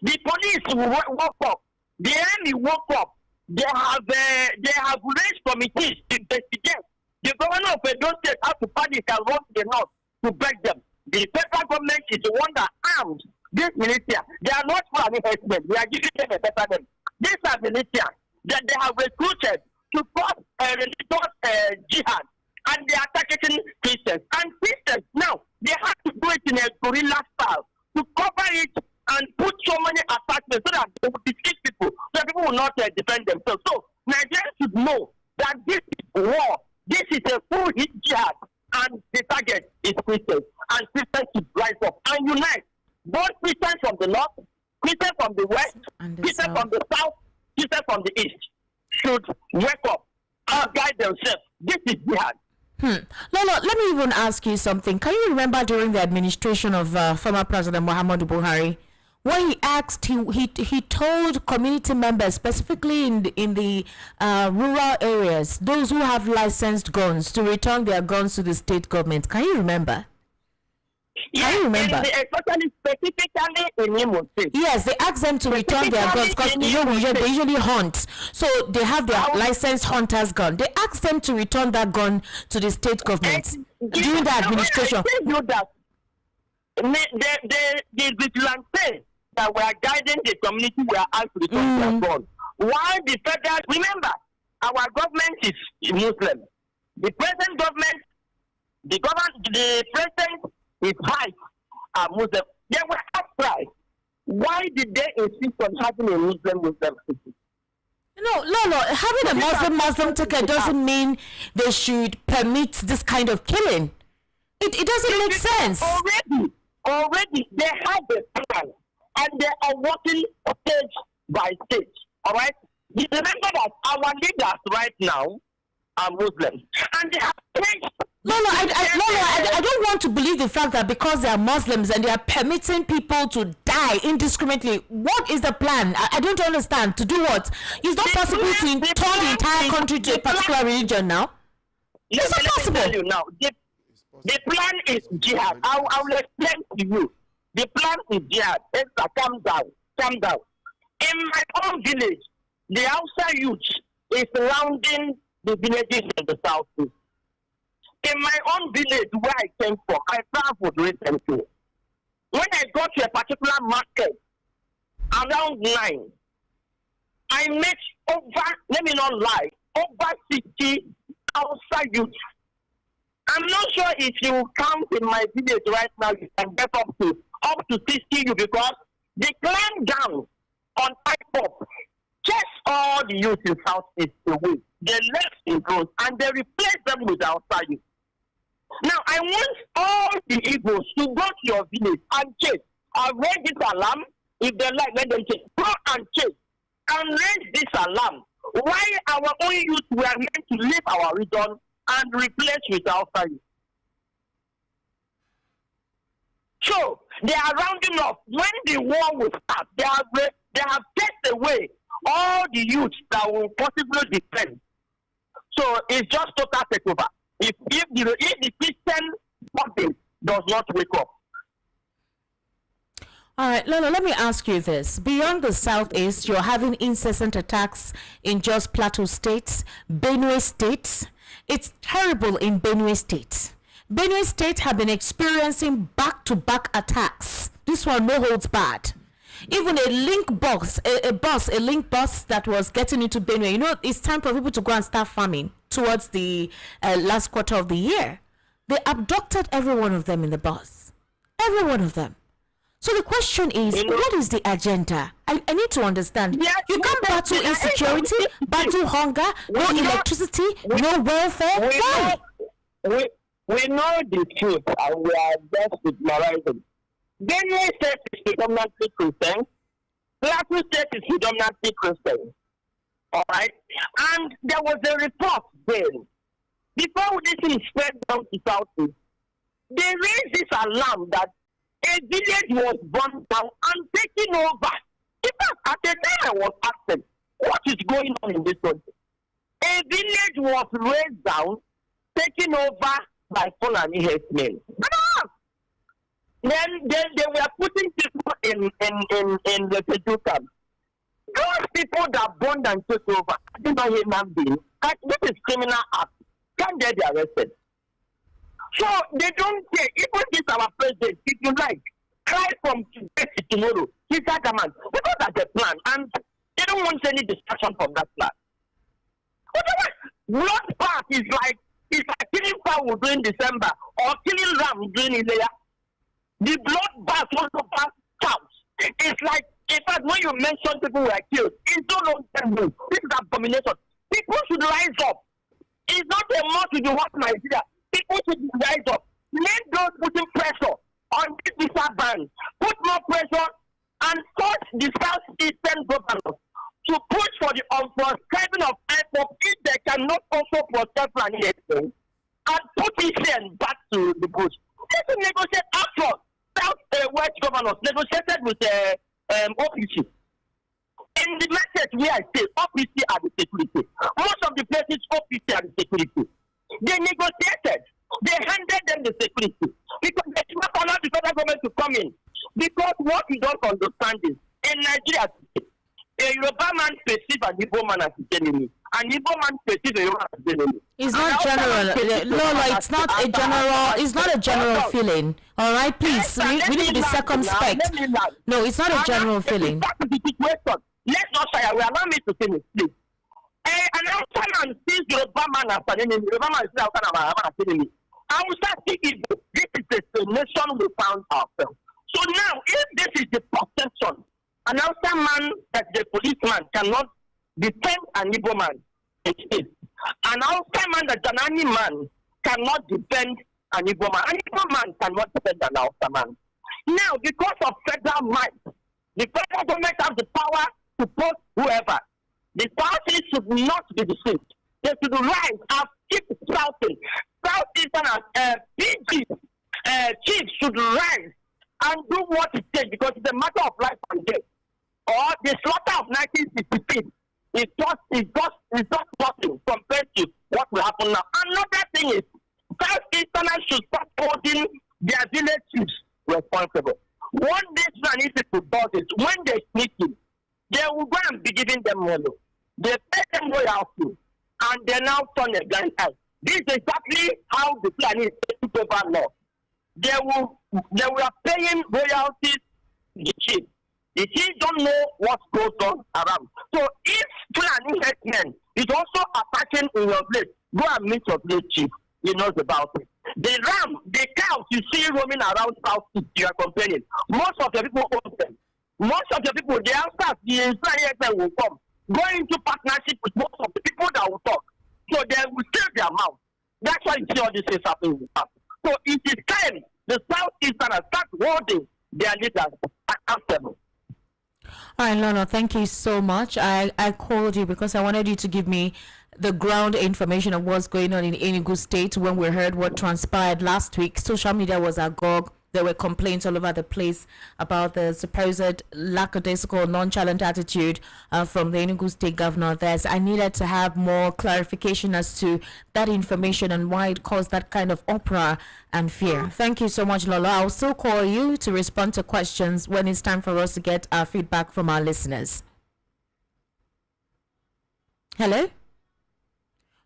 The police woke up. The army woke up. They have raised committees to investigate. The governor of Edo State has to panic and run to the north to beg them. The federal government is the one that arms this militia. They are not for any herdsmen. We are giving them a better name. These are militia that they have recruited to cause a religious jihad, and they are targeting Christians. And Christians now, they have to do it in a guerrilla style to cover it and put so many attachments so that they will defeat people, so people will not defend themselves. So Nigerians should know that this is war. This is a full hit jihad, and the target is Christians. And Christians should rise up and unite. Both Christians from the north, Christians from the west, Christians from the south, Christians from the east should wake up and guide themselves. This is jihad. Lola, let me even ask you something. Can you remember during the administration of former President Muhammadu Buhari, when he asked, he told community members, specifically in the rural areas, those who have licensed guns, to return their guns to the state government. Can you remember? Yes, I remember. Especially specifically in Imo State. Yes, they ask them to return their guns because they usually hunt. So they have their licensed hunter's gun. They ask them to return that gun to the state government during the administration. The vigilantes that were guiding the community were asked to return their gun. While the federal, remember, our government is Muslim. The present government, the president, his wife are Muslim. They were outright. Why did they insist on having a Muslim city? No, having a Muslim ticket doesn't mean they should permit this kind of killing. It doesn't make sense. Already, they have a plan, and they are working stage by stage. All right? Remember that our leaders right now are Muslims, and they have changed. I don't want to believe the fact that because they are Muslims and they are permitting people to die indiscriminately. What is the plan? I don't understand. To do what? It's not possible to turn the entire country to a particular religion now. It's not possible. Let me tell you now. The plan is jihad. I will explain to you. The plan is jihad. Calm down. In my own village, the Hausa youth is surrounding the villages in the southeast. In my own village where I came from, I traveled recently. When I got to a particular market around 9, I met let me not lie, over 50 outside youth. I'm not sure if you count in my village right now, you can get up to 60 you, because they climbed down on Pop, chased all the youth in Southeast away. They left in drones and they replaced them with outside youth. Now, I want all the Igbos to go to your village and chase. I've raised this alarm. If they like, let them chase. Go and chase and raise this alarm. Why our own youth were meant to leave our region and replace with outside youth. So, they are rounding up. When the war will start, they have taken away all the youth that will possibly defend. So, it's just total takeover. If the Christian body does not wake up. All right, Lola, let me ask you this. Beyond the Southeast, you're having incessant attacks in just Plateau States, Benue States. It's terrible in Benue State. Benue State have been experiencing back-to-back attacks. This one no holds barred. Even a link bus that was getting into Benue. You know, it's time for people to go and start farming towards the last quarter of the year. They abducted every one of them in the bus. Every one of them. So the question is, what is the agenda? I need to understand. Yes, you can't battle insecurity, battle hunger, no electricity, no welfare. Why? We know the truth, and we are just ignoring. Benue State is predominantly Christian. Plateau State is predominantly Christian. All right? And there was a report then. Before this thing spread down to Southeast, they raised this alarm that a village was burned down and taken over. In fact, at the time I was asking, what is going on in this country? A village was raised down, taken over by Fulani herdsmen. Then they were putting people in the Peju camp. Those people that burned and took over, I don't know human beings. This is criminal act. Can't they be arrested? So they don't care. Even this our president, if you like, cry from today to tomorrow. He's adamant. Because that's the plan. And they don't want any distraction from that plan. Otherwise, blood bath is like killing fowl during December or killing ram during Ilaya. The blood bath also pass cows. It's like, in fact, when you mention people who are killed, it's no longer this is abomination. People should rise up. It's not a must to do what Nigeria. People should rise up. Let those putting pressure on this visa ban. Put more pressure and force the Southeastern governors to push for the unprescribing of airport if they cannot also protect anything and put Israel back to the bush. They should negotiate after Southwest governors negotiated with OPC. In the message where I say OPC are the security. Most of the places OPC are the security. They negotiated. They handed them the security because they did not allow the federal government to come in. Because what we don't understand is in Nigeria, a Yoruba man perceives an Igbo man as his enemy. An Igbo man perceives a Yoruba as his enemy. It's not general. Lola, it's not a general. It's not a general feeling. All right, please. We need to be circumspect. No, it's not a general feeling. That is the situation. Let's not shy away. Allow me to finish, please. An outside man sees Yoruba man as an enemy. Yoruba man sees outside man as an enemy. I will start thinking this is the nation we found ourselves. So now, if this is the perception, an outside man that the policeman cannot defend an Igbo man, it is. An outside man that an army man cannot defend an Igbo man. An Igbo man cannot defend an outside man. Now, because of federal might, the federal government has the power to post whoever. The parties should not be deceived. They should rise and keep shouting. Southeastern PG chiefs should rise and do what it takes because it's a matter of life and death. Or the slaughter of 1966 is just nothing compared to what will happen now. Another thing is Southeasterners should start holding their village chiefs responsible. What this man people does is when they sneak in, they will go and be giving them money. They pay them royalty and they now turn a blind eye. This is exactly how the plan is taken over law. They were paying royalties to the chief. The chief don't know what goes on around. So if planning headman is also attacking in your place, go and meet your place chief. He knows about it. The ram, the cows you see roaming around Southeast, you are complaining. Most of the people own them. Most of the people, the answers, the Israeli will come. Go into partnership with most of the people that will talk. So they will save their mouth. That's why you see all this is happening. So it is time the Southeasterners start holding their leaders accountable. All right, Lola, thank you so much. I called you because I wanted you to give me the ground information of what's going on in Enugu State. When we heard what transpired last week, social media was agog. There were complaints all over the place about the supposed lackadaisical, nonchalant attitude from the Enugu State governor. I needed to have more clarification as to that information and why it caused that kind of uproar and fear. Thank you so much, Lola. I'll still call you to respond to questions when it's time for us to get our feedback from our listeners. Hello?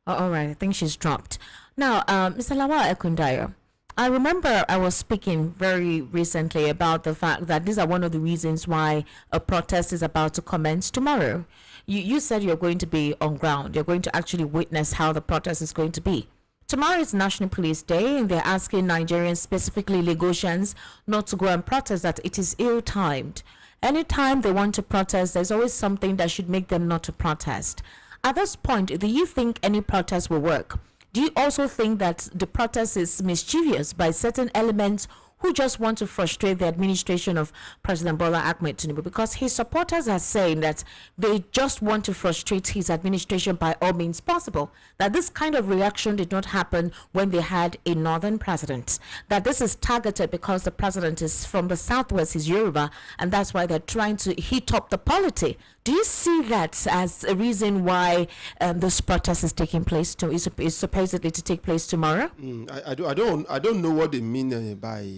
Oh, all right, I think she's dropped. Now, Mr. Lawal Ekundayo, I remember I was speaking very recently about the fact that these are one of the reasons why a protest is about to commence tomorrow. You said you're going to be on ground. You're going to actually witness how the protest is going to be. Tomorrow is National Police Day, and they're asking Nigerians, specifically Lagosians, not to go and protest, that it is ill-timed. Anytime they want to protest, there's always something that should make them not to protest. At this point, do you think any protest will work? Do you also think that the protest is mischievous by certain elements who just want to frustrate the administration of President Bola Ahmed Tinubu? Because his supporters are saying that they just want to frustrate his administration by all means possible. That this kind of reaction did not happen when they had a northern president. That this is targeted because the president is from the southwest, he's Yoruba, and that's why they're trying to heat up the polity. Do you see that as a reason why this protest is taking place? Is supposedly to take place tomorrow? I don't know what they mean by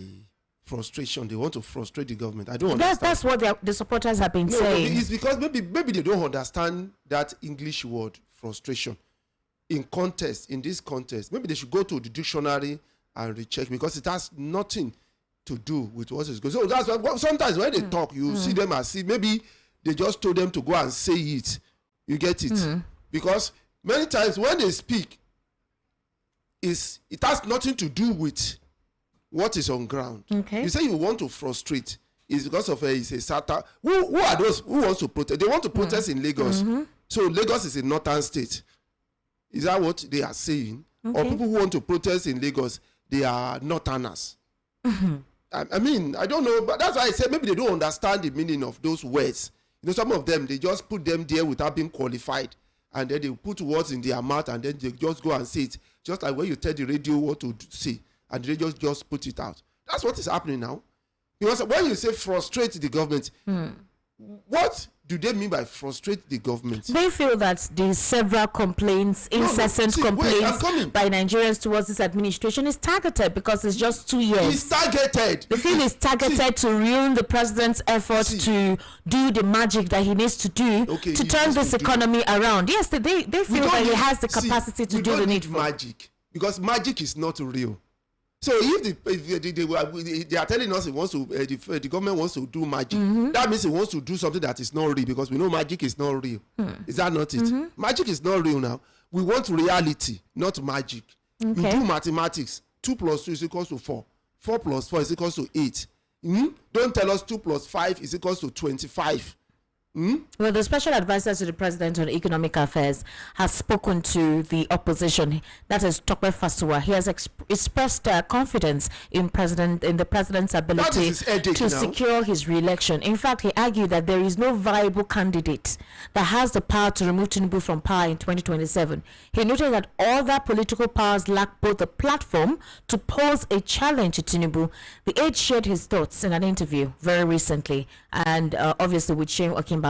frustration. They want to frustrate the government. I don't understand. That's what the supporters have been saying. It's because maybe they don't understand that English word, frustration. in this contest, maybe they should go to the dictionary and recheck, because it has nothing to do with what is going. So that's why sometimes when they talk, you see them as if maybe they just told them to go and say it. You get it? Because many times when they speak, it has nothing to do with what is on ground. Okay. You say you want to frustrate. It's because of it's a SATA. Who are those who wants to protest? They want to protest in Lagos. So Lagos is a northern state. Is that what they are saying? Okay. Or people who want to protest in Lagos, they are northerners. I mean, I don't know, but that's why I said maybe they don't understand the meaning of those words. You know, some of them, they just put them there without being qualified, and then they put words in their mouth, and then they just go and say it. Just like when you tell the radio what to say, and they just put it out. That's what is happening now. Because when you say frustrate the government, what do they mean by frustrate the government? They feel that the several complaints, incessant complaints by Nigerians towards this administration is targeted because it's just 2 years. It's targeted. They feel it's targeted to ruin the president's effort to do the magic that he needs to do to turn this economy around. Yes, they feel that he has the capacity to do the needful. Magic, because magic is not real. So if they are telling us the government wants to do magic, that means it wants to do something that is not real, because we know magic is not real. Is that not it? Magic is not real now. We want reality, not magic. You do mathematics. 2 plus 2 is equals to 4. 4 plus 4 is equals to 8. Don't tell us 2 plus 5 is equals to 25. Well, the special advisor to the president on economic affairs has spoken to the opposition. That is Tope Fasua. He has expressed confidence in the president's ability to secure his re-election. In fact, he argued that there is no viable candidate that has the power to remove Tinubu from power in 2027. He noted that all that political powers lack both the platform to pose a challenge to Tinubu. The aide shared his thoughts in an interview very recently, and obviously with Shane Okinbaloye.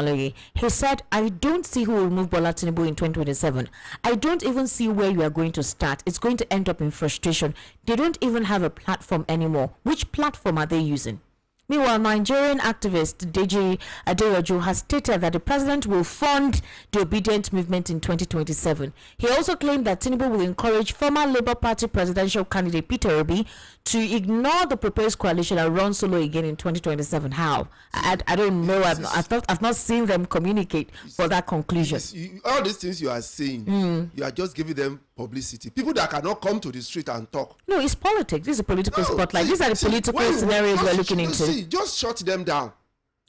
He said, I don't see who will remove Bola Tinubu in 2027. I don't even see where you are going to start. It's going to end up in frustration. They don't even have a platform anymore. Which platform are they using? Meanwhile, Nigerian activist Deji Aderoju has stated that the president will fund the obedient movement in 2027. He also claimed that Tinubu will encourage former Labour Party presidential candidate Peter Obi to ignore the proposed coalition and run solo again in 2027. How? I don't know. I've not seen them communicate for that conclusion. All these things you are saying, you are just giving them publicity. People that cannot come to the street and talk. No, it's politics. This is a political spotlight. These are the political scenarios we're looking into. Just shut them down.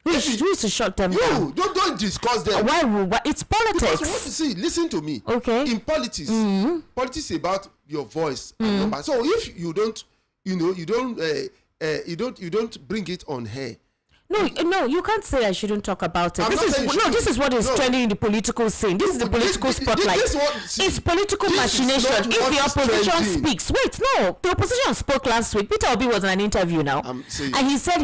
Who is to shut them down? Don't discuss them. Why? It's politics. Because listen to me. Okay. In politics, politics is about your voice and number. So if you don't, you don't bring it on here. No, you can't say I shouldn't talk about it. This is what is trending in the political scene. This is the political spotlight. It's political machination. If the opposition speaks, the opposition spoke last week. Peter Obi was in an interview now, and he said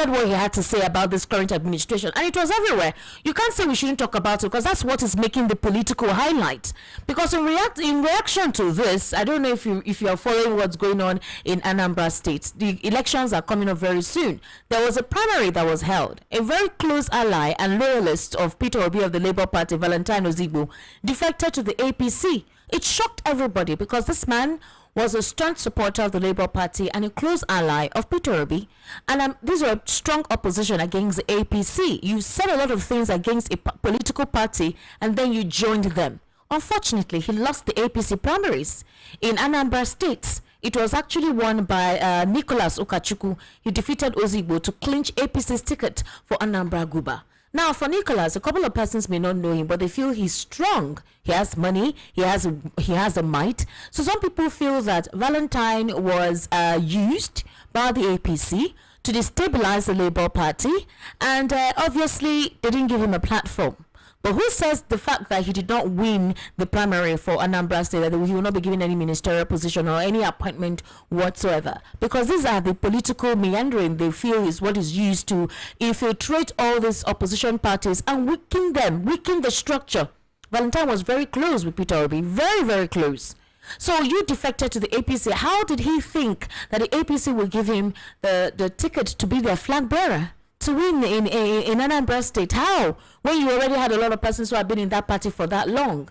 what he had to say about this current administration, and it was everywhere. You can't say we shouldn't talk about it, because that's what is making the political highlight. Because in reaction to this, I don't know if you are following what's going on in Anambra State. The elections are coming up very soon. There was a primary that was held. A very close ally and loyalist of Peter Obi of the Labour Party, Valentine Ozigbo, defected to the APC. It shocked everybody, because this man was a staunch supporter of the Labour Party and a close ally of Peter Obi. And these were strong opposition against the APC. You said a lot of things against a political party, and then you joined them. Unfortunately, he lost the APC primaries in Anambra State. It was actually won by Nicholas Ukachukwu. He defeated Ozigbo to clinch APC's ticket for Anambra Guba. Now, for Nicholas, a couple of persons may not know him, but they feel he's strong. He has money. He has a might. So some people feel that Valentine was used by the APC to destabilize the Labour Party, and obviously they didn't give him a platform. But who says the fact that he did not win the primary for Anambra State, that he will not be given any ministerial position or any appointment whatsoever? Because these are the political meandering they feel is what is used to infiltrate all these opposition parties and weaken them, weaken the structure. Valentine was very close with Peter Obi, very, very close. So you defected to the APC. How did he think that the APC will give him the ticket to be their flag bearer to win in Anambra State? How? When you already had a lot of persons who have been in that party for that long.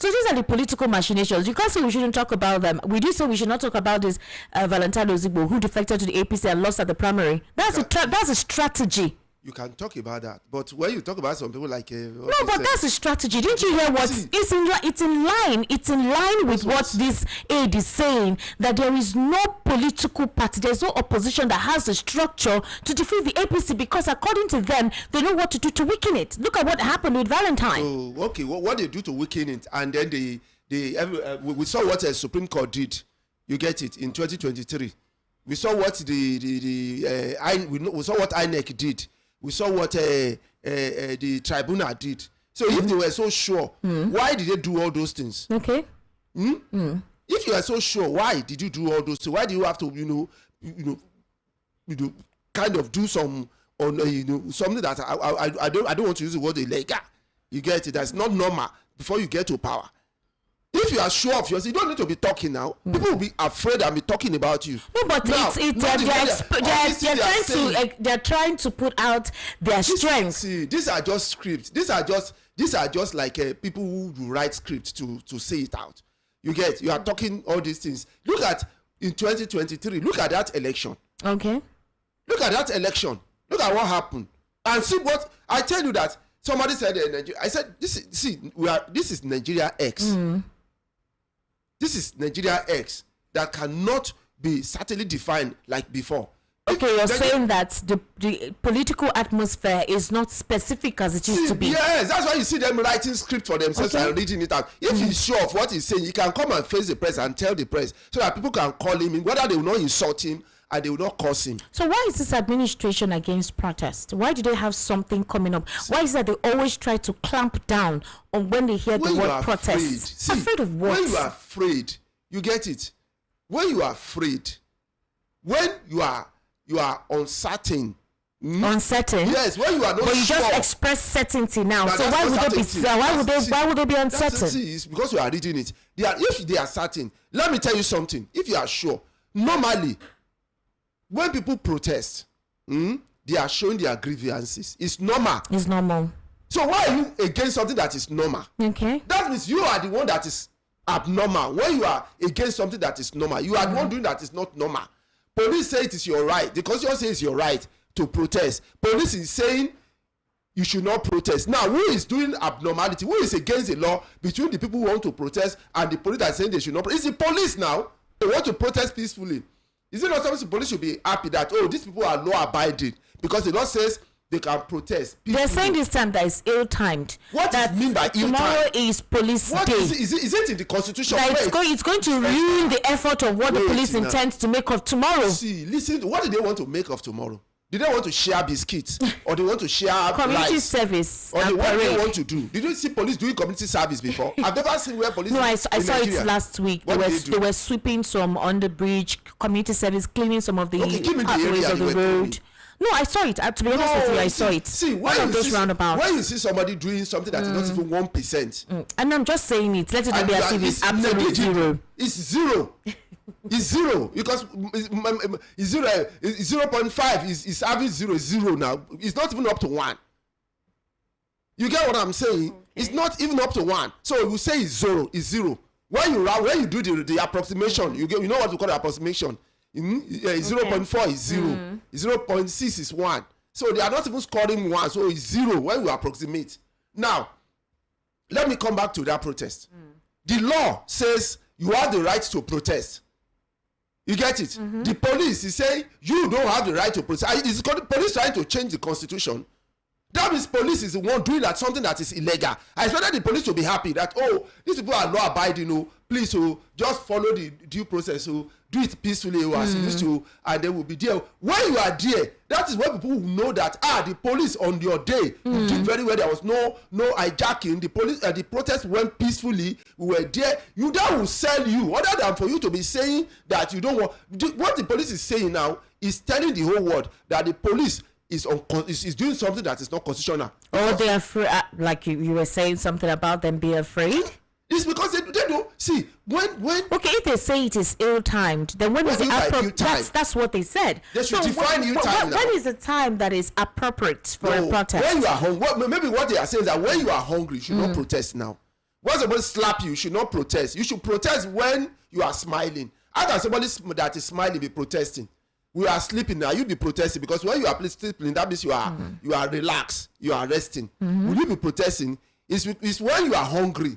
So these are the political machinations. You can't say we shouldn't talk about them. We do say we should not talk about this Valentino Zigbo, who defected to the APC and lost at the primary. That's a strategy. You can talk about that, but when you talk about some people like no, but that's a strategy. Didn't you hear what it's in line? It's in line with what this aide is saying, that there is no political party, there's no opposition that has the structure to defeat the APC, because according to them, they know what to do to weaken it. Look at what happened with Valentine. So okay, what they do to weaken it, and then we saw what the Supreme Court did. You get it in 2023. We saw what we saw what INEC did. We saw what the tribunal did. So if they were so sure, why did they do all those things? Okay. If you are so sure, why did you do all those things? Why do you have to, kind of do some something that I don't want to use the word illegal. You get it? That's not normal before you get to power. If you are sure of yourself, you don't need to be talking now. People will be afraid and be talking about you. No, but now, they're trying to put out their strength. See, these are just scripts. These are just like people who write scripts to say it out. You are talking all these things. Look at in 2023. Look at that election. Okay. Look at that election. Look at what happened. And see what I tell you that somebody said in Nigeria. I said this is Nigeria X. This is Nigeria X that cannot be certainly defined like before. Okay, you're saying that the political atmosphere is not specific as it used to be. Yes, that's why you see them writing script for themselves and reading it out. If he's sure of what he's saying, he can come and face the press and tell the press so that people can call him in, whether they will not insult him and they will not curse him. So why is this administration against protest? Why do they have something coming up? Why is that they always try to clamp down on when they hear the word protest? Afraid of what? When you are afraid, you get it. When you are afraid, when you are uncertain. Uncertain. Yes, when you are not sure. But you just express certainty now. So why would they be uncertain? It's because you are reading it. If they are certain, let me tell you something. If you are sure, normally, when people protest, they are showing their grievances. It's normal. It's normal. So why are you against something that is normal? Okay. That means you are the one that is abnormal. When you are against something that is normal, you are the one doing that is not normal. Police say it is your right. The Constitution says it's your right to protest. Police is saying you should not protest. Now, who is doing abnormality? Who is against the law between the people who want to protest and the police that are saying they should not protest? It's the police now. They want to protest peacefully. Is it not something the police should be happy that, these people are law abiding because the law says they can protest peacefully? They're saying this time that is ill-timed. What does it mean by ill-timed? Tomorrow is police day. Is it in the Constitution? That it's going to ruin the effort of what the police intends to make of tomorrow. See, listen, what do they want to make of tomorrow? Do they want to share biscuits? Or they want to share community lights? Service? Or what do they want to do? Did you see police doing community service before? I've never seen where police. No, I saw it last week. They were sweeping some on the bridge, community service, cleaning some of the pathways of the road. No, I saw it. To be honest with you, I saw it. See, when you see somebody doing something that is not even 1%, and I'm just saying it. Let it not be as if it's absolute zero. It's zero. It's zero because it's 0.5 is having zero now. It's not even up to 1. You get what I'm saying? Okay. It's not even up to 1. So you say it's zero. When you do the approximation, you know what we call the approximation. 0.4 is 0. 0.6 is 1. So they are not even scoring 1. So it's 0 when we approximate. Now, let me come back to that protest. The law says you have the right to protest. You get it? The police is saying you don't have the right to protest. Is the police trying to change the constitution? That means police is the one doing that something that is illegal. I expected the police to be happy that these people are law abiding. Please just follow the due process. Do it peacefully as you used to, and they will be there. When you are there, that is where people will know that the police on your day did very well. There was no hijacking. The protest went peacefully. We were there. That will sell you, other than for you to be saying that you don't want. What the police is saying now is telling the whole world that the police is doing something that is not constitutional. Oh, they are afraid. Like you were saying something about them being afraid. It's because they don't see when. Okay, if they say it is ill-timed, then when is it appropriate? That's what they said. They should define ill-timed. When is the time that is appropriate for a protest? When you are hungry, maybe what they are saying is that when you are hungry, you should not protest now. When somebody slap you, you should not protest. You should protest when you are smiling. How can somebody that is smiling be protesting? We are sleeping now, you be protesting, because when you are sleeping, that means you are relaxed, you are resting. Will you be protesting? It's when you are hungry,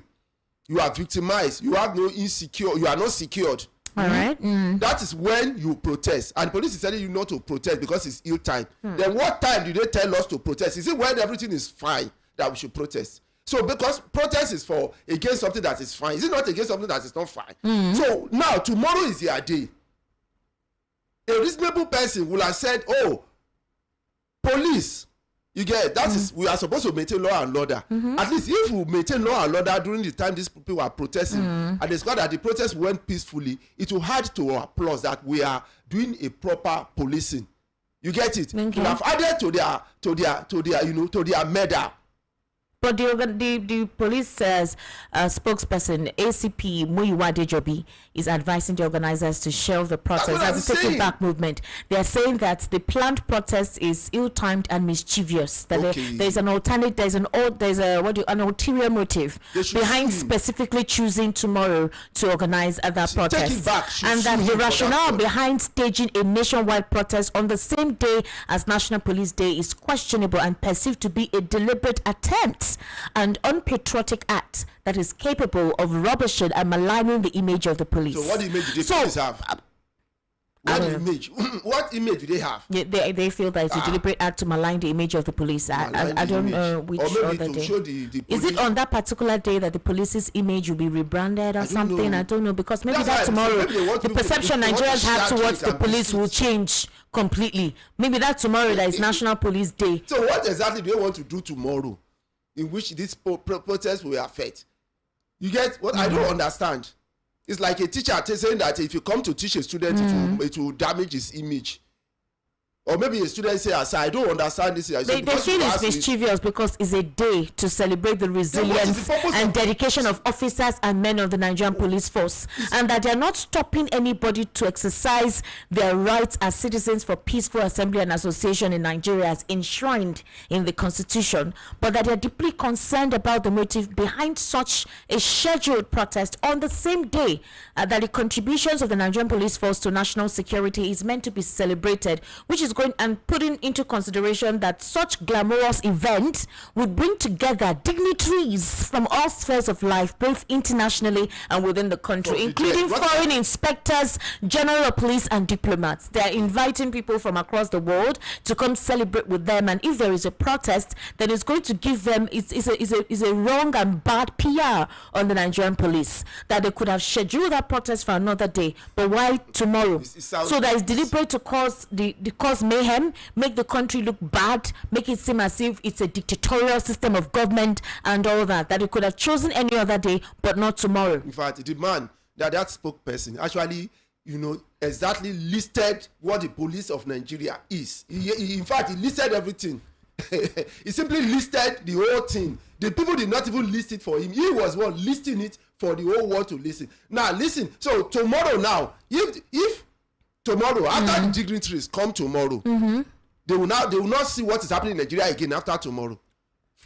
you are victimized, you have no insecure, you are not secured. All right. That is when you protest, and the police is telling you not to protest because it's ill time. Then what time do they tell us to protest? Is it when everything is fine that we should protest? So because protest is for against something that is fine, is it not against something that is not fine? So now tomorrow is their day. A reasonable person will have said, oh, police, you get that is, we are supposed to maintain law and order. At least if we maintain law and order during the time these people were protesting, and discover that the protest went peacefully, it will add to our applause that we are doing a proper policing. You get it? We have added to their medal. But the police spokesperson, ACP Muyiwa Dejobi, is advising the organizers to shelve the protest as a taking back movement. They are saying that the planned protest is ill-timed and mischievous. That there's an ulterior motive behind specifically choosing tomorrow to organize that protest, and that the rationale behind staging a nationwide protest on the same day as National Police Day is questionable and perceived to be a deliberate attempt and unpatriotic act that is capable of rubbishing and maligning the image of the police. So what image do the police have? What image do they have? They feel that it's a deliberate act to malign the image of the police. I don't know which other day. Is it on that particular day that the police's image will be rebranded or something? I don't know, because maybe that tomorrow the perception Nigerians have towards the police will change completely. Maybe that tomorrow that is National Police Day. So what exactly do they want to do tomorrow in which this protest will affect? You get what? I don't understand. It's like a teacher saying that if you come to teach a student, it will damage his image. Or maybe a student say, I don't understand this. They feel it's mischievous because it's a day to celebrate the resilience and dedication of officers and men of the Nigerian police force, and that they're not stopping anybody to exercise their rights as citizens for peaceful assembly and association in Nigeria as enshrined in the Constitution, but that they're deeply concerned about the motive behind such a scheduled protest on the same day that the contributions of the Nigerian police force to national security is meant to be celebrated, which is going and putting into consideration that such glamorous event would bring together dignitaries from all spheres of life, both internationally and within the country, including foreign inspectors, general of police, and diplomats. They are inviting people from across the world to come celebrate with them, and if there is a protest, then it's going to give them is a wrong and bad PR on the Nigerian police, that they could have scheduled that protest for another day, but why tomorrow? So that is deliberate to cause mayhem, make the country look bad, make it seem as if it's a dictatorial system of government and all that it could have chosen any other day but not tomorrow. In fact, the man that spokesperson actually exactly listed what the police of Nigeria is. In fact, he listed everything. He simply listed the whole thing. The people did not even list it for him. He was one listing it for the whole world to listen. Now listen, so tomorrow now, if tomorrow after the dignitaries come tomorrow, they will not see what is happening in Nigeria again after tomorrow.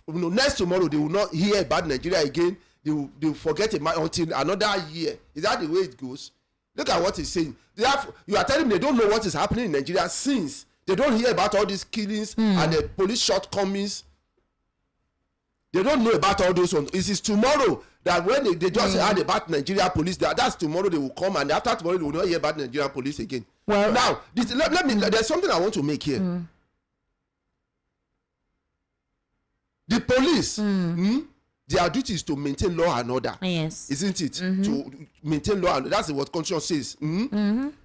Next tomorrow they will not hear about Nigeria again. They will forget about until another year. Is that the way it goes? Look at what he's saying. You are telling me they don't know what is happening in Nigeria since they don't hear about all these killings and the police shortcomings. They don't know about all those ones. It is tomorrow that when they just heard about Nigeria police, that's tomorrow they will come, and after tomorrow they will not hear about Nigeria police again. Well, now there's something I want to make here. The police, their duty is to maintain law and order. Yes, isn't it? To maintain law and order. That's what Constitution says.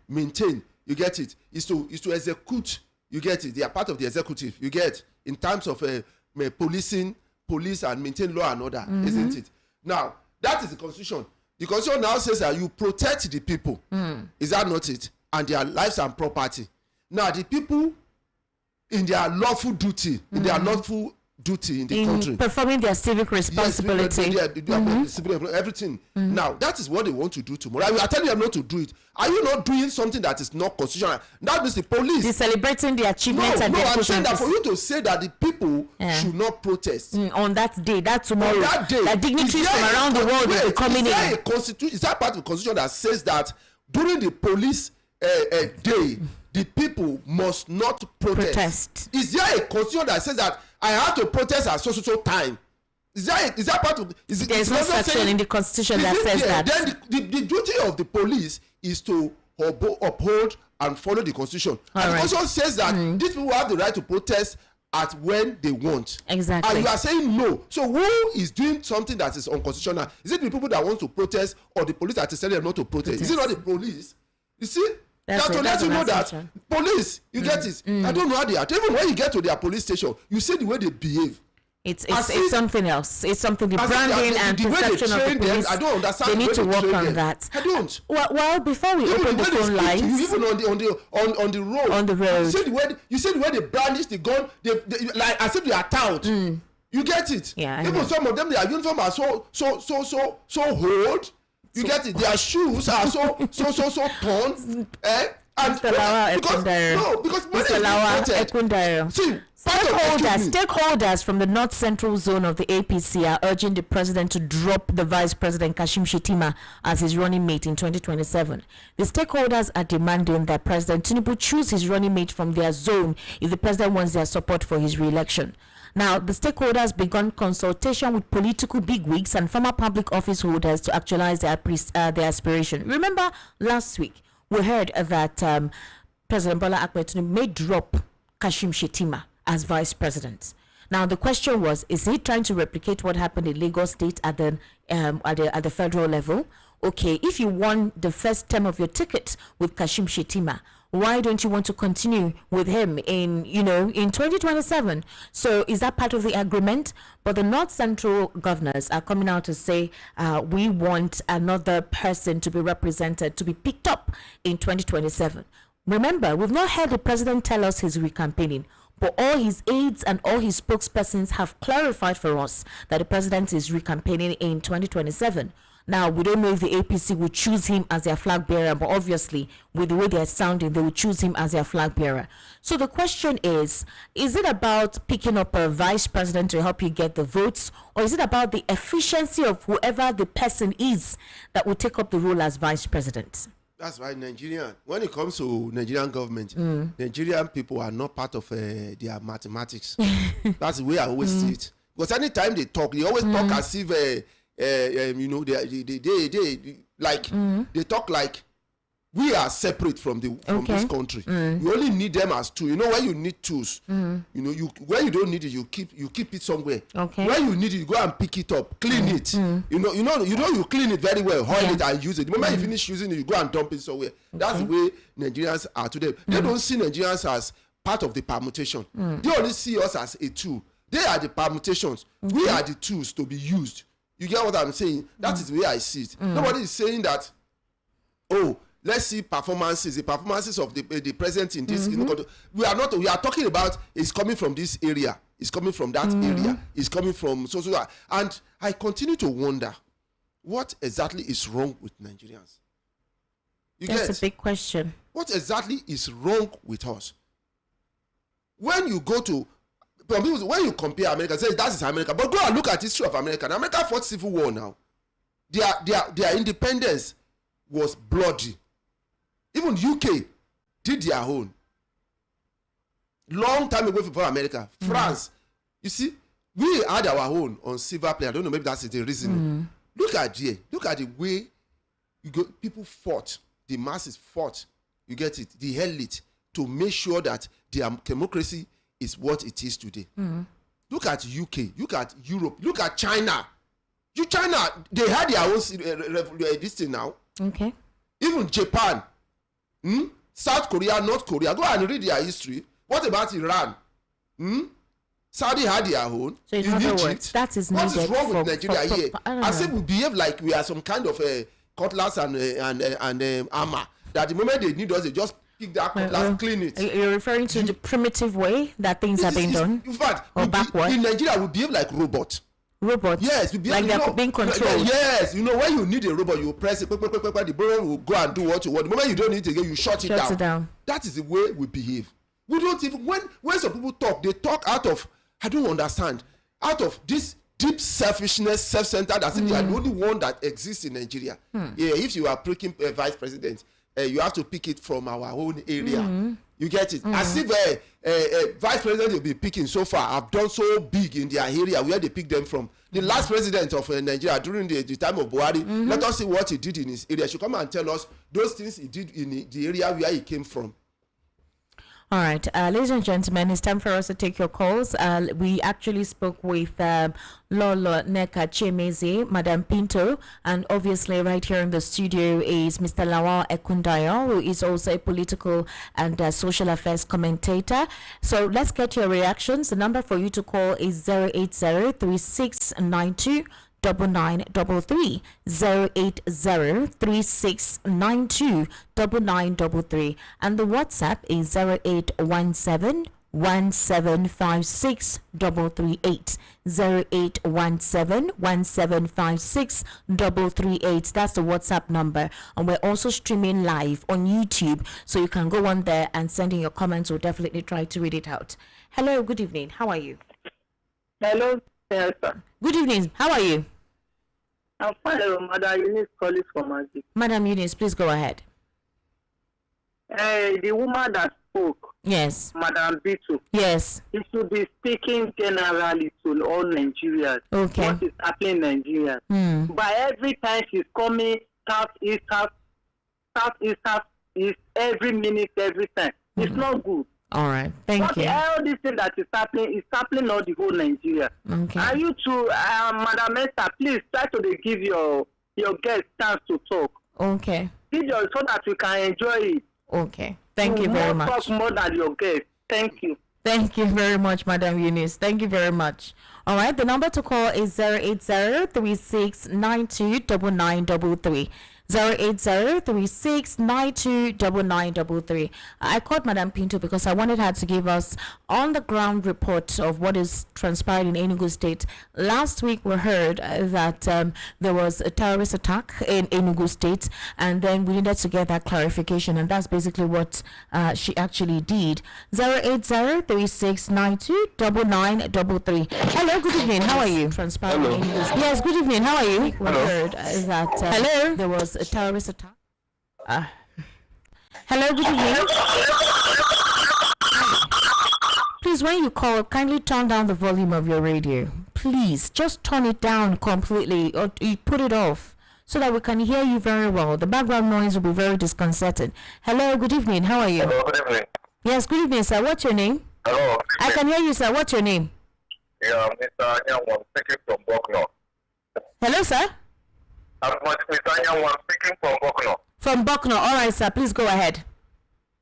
Maintain. You get it? Is to execute. You get it? They are part of the executive. You get in terms of policing. Police and maintain law and order, isn't it? Now, that is the Constitution. The Constitution now says that you protect the people. Is that not it? And their lives and property. Now, the people in their lawful duty, in their lawful duty in the country, performing their civic responsibility. Yes, everything. Now that is what they want to do tomorrow. I tell them not to do it. Are you not doing something that is not constitutional? That means the police. They're celebrating the achievements and their I'm saying that for you to say that the people should not protest on that day, that tomorrow, that day, that dignitaries from around the world will be coming in. Is that part of the constitution that says that during the police day, the people must not protest? Is there a constitution that says that I have to protest at so time? Is that part of? There's no section in the constitution that says that. Then the duty of the police is to uphold and follow the constitution. And the constitution says that these people have the right to protest at when they want. Exactly. And you are saying no. So who is doing something that is unconstitutional? Is it the people that want to protest, or the police that is telling them not to protest? Is it not the police? You see? To let you know that police, you get it. I don't know how they are. Even when you get to their police station, you see the way they behave. It's something else. It's something, the branding and the perception of the police. I don't understand. They need to work on that. I don't. Well, before we open the phone lines, even on the road. On the road. You see the way they brandish the gun, they like as if they are tout. You get it. Yeah. Even some of them, their uniform are so old. You get it. Their shoes are so torn. And because see, stakeholders from the north central zone of the APC are urging the president to drop the Vice President Kashim Shettima as his running mate in 2027. The stakeholders are demanding that President Tinubu choose his running mate from their zone if the president wants their support for his re-election. Now, the stakeholders began consultation with political bigwigs and former public office holders to actualize their aspiration. Remember, last week, we heard that President Bola Ahmed Tinubu may drop Kashim Shettima as vice president. Now, the question was, is he trying to replicate what happened in Lagos State at the federal level? Okay, if you won the first term of your ticket with Kashim Shettima, why don't you want to continue with him in 2027? So is that part of the agreement? But the North Central governors are coming out to say we want another person to be represented, to be picked up in 2027. Remember, we've not heard the president tell us he's recampaigning, but all his aides and all his spokespersons have clarified for us that the president is recampaigning in 2027. Now, we don't know if the APC will choose him as their flag bearer, but obviously, with the way they're sounding, they will choose him as their flag bearer. So the question is it about picking up a vice president to help you get the votes, or is it about the efficiency of whoever the person is that will take up the role as vice president? That's right, Nigeria. When it comes to Nigerian government, Nigerian people are not part of their mathematics. That's the way I always see it. Because anytime they talk, they always talk as if they talk like we are separate from this country. You only need them as two. When you need tools, when you don't need it, you keep it somewhere. When you need it, you go and pick it up, clean it. You clean it very well, oil it and use it. The moment you finish using it, you go and dump it somewhere. That's the way Nigerians are today. They don't see Nigerians as part of the permutation. They only see us as a tool. They are the permutations. We are the tools to be used. You get what I'm saying? That is the way I see it. Nobody is saying that, let's see performances, the performances of the president in this. We are talking about it's coming from this area, it's coming from that area, it's coming from so. And I continue to wonder what exactly is wrong with Nigerians. That's a big question. What exactly is wrong with us? When you go to when you compare America, say that is America, but go and look at the history of America. America fought civil war now. Their independence was bloody. Even UK did their own. Long time ago before America. France, you see, we had our own on silver play. I don't know, maybe that's the reason. Look at the way people fought. The masses fought. You get it? They held it to make sure that their democracy is what it is today. Look at UK, look at Europe, look at China. China, they had their own this thing now. Okay. Even Japan, South Korea, North Korea. Go and read their history. What about Iran? Saudi had their own. So in other words, that is what is wrong with Nigeria here? As if we behave like we are some kind of cutlass and armor. That the moment they need us, they just pick that cutlass, clean it. You're referring to the primitive way that things are being done? In fact, or backward? In Nigeria, we behave like robots. Robots? Yes, we behave like they're being controlled. Yes, when you need a robot, you press it, the robot will go and do what you want. The moment you don't need it again, you shut it down. That is the way we behave. We don't even, when some people talk, they talk out of, I don't understand, out of this deep selfishness, self-centered, as if they are the only one that exists in Nigeria. Yeah, if you are picking vice president, you have to pick it from our own area. You get it? As if vice president will be picking so far have done so big in their area where they pick them from. The last president of Nigeria during the time of Buhari, let us see what he did in his area. He should come and tell us those things he did in the area where he came from. All right, ladies and gentlemen, it's time for us to take your calls. We actually spoke with Lola Neka Chemeze, Madam Pinto, and obviously right here in the studio is Mr. Lawal Ekundayo, who is also a political and social affairs commentator. So let's get your reactions. The number for you to call is 080-3692 9933 080-3692-9933, and the WhatsApp is 0817 1756 338 0817 1756 338. That's the WhatsApp number, and we're also streaming live on YouTube, so you can go on there and send in your comments. We'll definitely try to read it out. Hello, good evening. How are you? Hello, sir. Good evening. How are you? I'm fine, Madam Eunice calling from Magic. Madam Eunice, please go ahead. The woman that spoke, yes, Madam Bitu, yes, he should be speaking generally to all Nigerians. Okay. What is happening in Nigeria? By every time she's coming, southeast, every minute, every time. It's not good. All right, thank you. All this thing that is happening all the whole Nigeria. Okay. Are you too, Madam Esther, please try to give your guest chance to talk. Okay. So that we can enjoy it. Okay. Thank you very much. Talk more than your guest. Thank you. Thank you very much, Madam Eunice. Thank you very much. All right, the number to call is 080-3692-9933. 080-3692-9933. I called Madam Pinto because I wanted her to give us on-the-ground report of what is transpired in Enugu State. Last week we heard that there was a terrorist attack in Enugu State, and then we needed to get that clarification, and that's basically what she actually did. 080-3692-9933. Hello, good evening. How are you? Transpired in Enugu State. Yes, good evening. How are you? We heard that hello, there was a terrorist attack. Hello, good evening. Please, when you call, kindly turn down the volume of your radio. Please, just turn it down completely, or you put it off so that we can hear you very well. The background noise will be very disconcerting. Hello, good evening. How are you? Hello, good evening. Yes, good evening, sir. What's your name? Hello. I can hear you, sir. What's your name? Yeah, Mr. Anyanwan speaking from Bokno. Hello, sir. I'm Mr. Anyanwan speaking from Bokno. From Bokno. All right, sir. Please go ahead.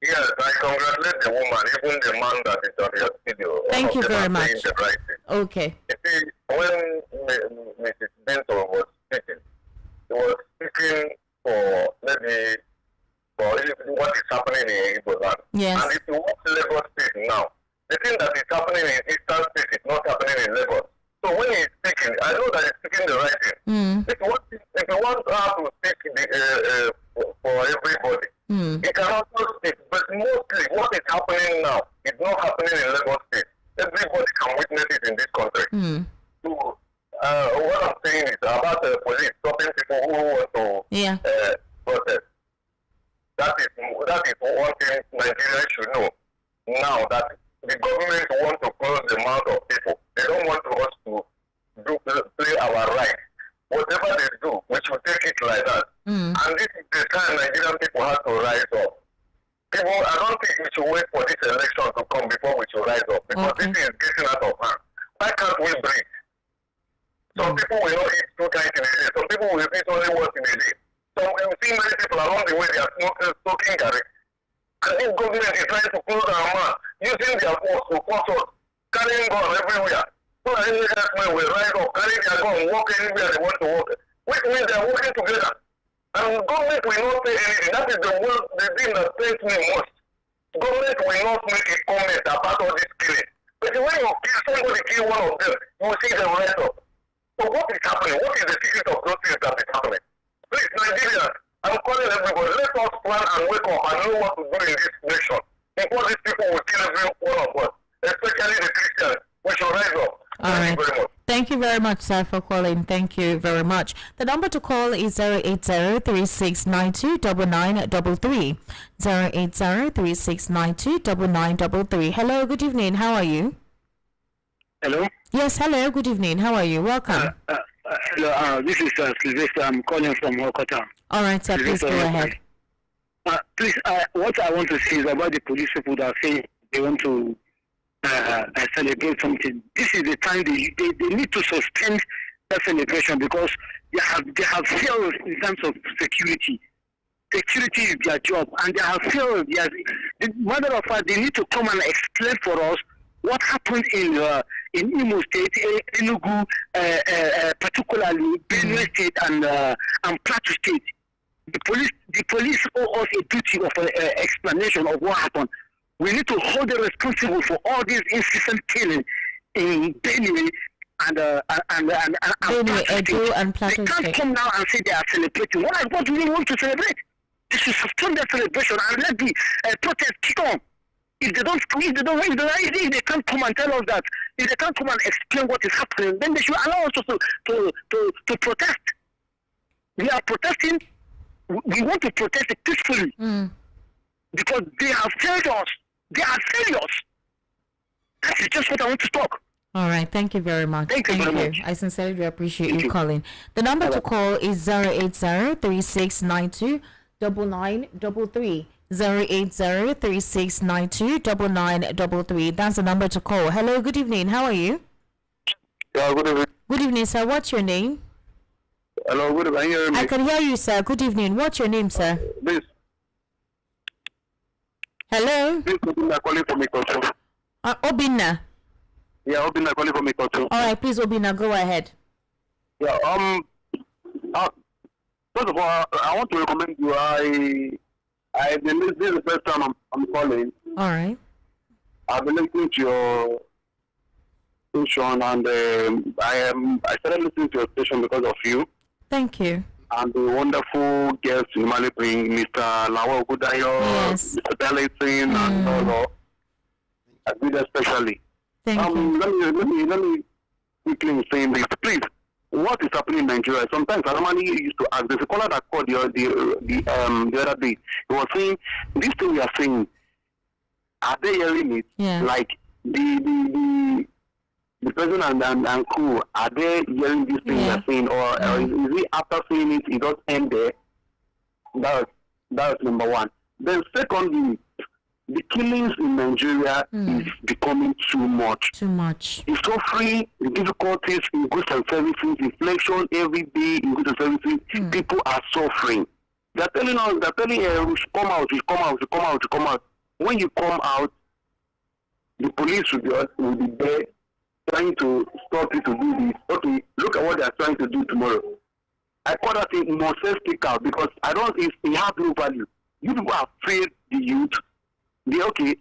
Yes, I congratulate the woman, even the man that is on your video. Thank you very much. The right thing. Okay. You see, when Mrs. Benton was speaking, she was speaking for maybe for what is happening in Igbo land. Yes. And if you watch Lagos State now, the thing that is happening in Eastern State is not happening in Lagos. So when he's speaking, I know that he's speaking the right thing. If you want her to speak for everybody, he can also speak. But mostly what is happening now is not happening in Lagos State. Everybody can witness it in this country. So what I'm saying is about the police stopping people who want to protest. That is one thing Nigeria should know now, that the government want to close the mouth of people. They don't want us to play our right. Whatever they do, we should take it like that. And this is the time Nigerian people have to rise up. People, I don't think we should wait for this election to come before we should rise up, because this is getting out of hand. Why can't we breathe? Some people will not eat 2 times in a day. Some people will eat only once in a day. So we see many people along the way, they are smoking garlic. And this government is trying to close our mouth, using their force to force us, carrying guns everywhere. So that any men will rise up, carry their gun, walk anywhere they want to walk. Which means they are working together. And government will not say anything. That is the thing that pains me most. president will not make a comment about all this killing. But when you kill somebody, kill one of them, you will see them rise up. So what is happening? What is the secret of those things that is happening? Please, Nigerians, I'm calling everybody. Let us plan and wake up and know what to do in this nation. Before these people will kill every one of us, especially the Christians. We should rise up. All right. Thank you very much. Thank you very much, sir, for calling. Thank you very much. The number to call is 080-3692-9933. 080-3692-9933. Hello, good evening. How are you? Hello? Yes, hello, good evening. How are you? Welcome. Hello, this is Sylvester. I'm calling from Okota. All right, sir, please go ahead. Please, what I want to say is about the police people that say they want to celebrate something. This is the time they need to suspend that celebration because they have failed in terms of security. Security is their job, and they have failed. Matter of fact, they need to come and explain for us what happened in Imo State, Enugu, particularly Benue State and Plateau State. The police owe us a duty of explanation of what happened. We need to hold them responsible for all these incessant killing in Benue and Plateau State. They can't come now and say they are celebrating. What do we want to celebrate? They should suspend their celebration and let the protest kick on. If they can't come and tell us that, if they can't come and explain what is happening, then they should allow us to protest. We are protesting. We want to protest it peacefully because they have failed us. They are failures. That is just what I want to talk. All right, thank you very much. Thank you very much. I sincerely appreciate you calling. The number to call is 080-3692-9933. 080-3692-9933. That's the number to call. Hello, good evening. How are you? Yeah, good evening. Good evening, sir. What's your name? Hello, good evening. I can hear you, sir. Good evening. What's your name, sir? This Hello? is Obinna calling from Ikoto. Obinna. Yeah, Obinna calling from Ikoto. All right, please, Obinna, go ahead. Yeah, first of all, I want to recommend you. This is the first time I'm calling. All right. I've been listening to your station, and I started listening to your station because of you. Thank you. And the wonderful guests you normally bring, Mr. Lawa Ogudayo, Yes. Mr. Terrorism, and Lola. I did especially. Thank you. Let me quickly say this, please. What is happening in Nigeria? Sometimes I normally used to ask. There's a caller that called the other day. He was saying, this thing we are saying, are they hearing it? Yeah. Like the president and crew, are they hearing this thing we are saying, or is it after saying it, it just end there? That's number one. Then secondly, the killings in Nigeria is becoming too much. Too much. The suffering, the difficulties in goods and services, inflation every day in goods and services, people are suffering. They're telling us, we should come out, we should come out, we should come out, we should come out. When you come out, the police will be there trying to stop you to do this. Okay, look at what they are trying to do tomorrow. I call that thing must speak out because it has no value. You people have failed the youth.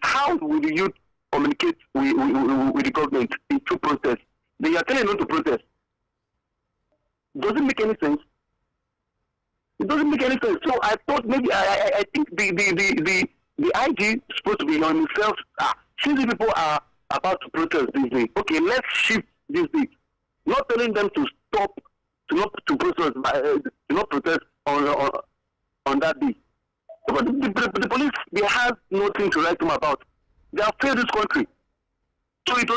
How will the youth communicate with the government in two protests? They are telling them to protest. Does it make any sense? It doesn't make any sense. So I thought maybe I think the IG is supposed to be on itself. Since the people are about to protest this day, okay, let's shift this day. Not telling them to stop, to not protest on that day. But the police, they have nothing to write them about. They have failed this country. So it's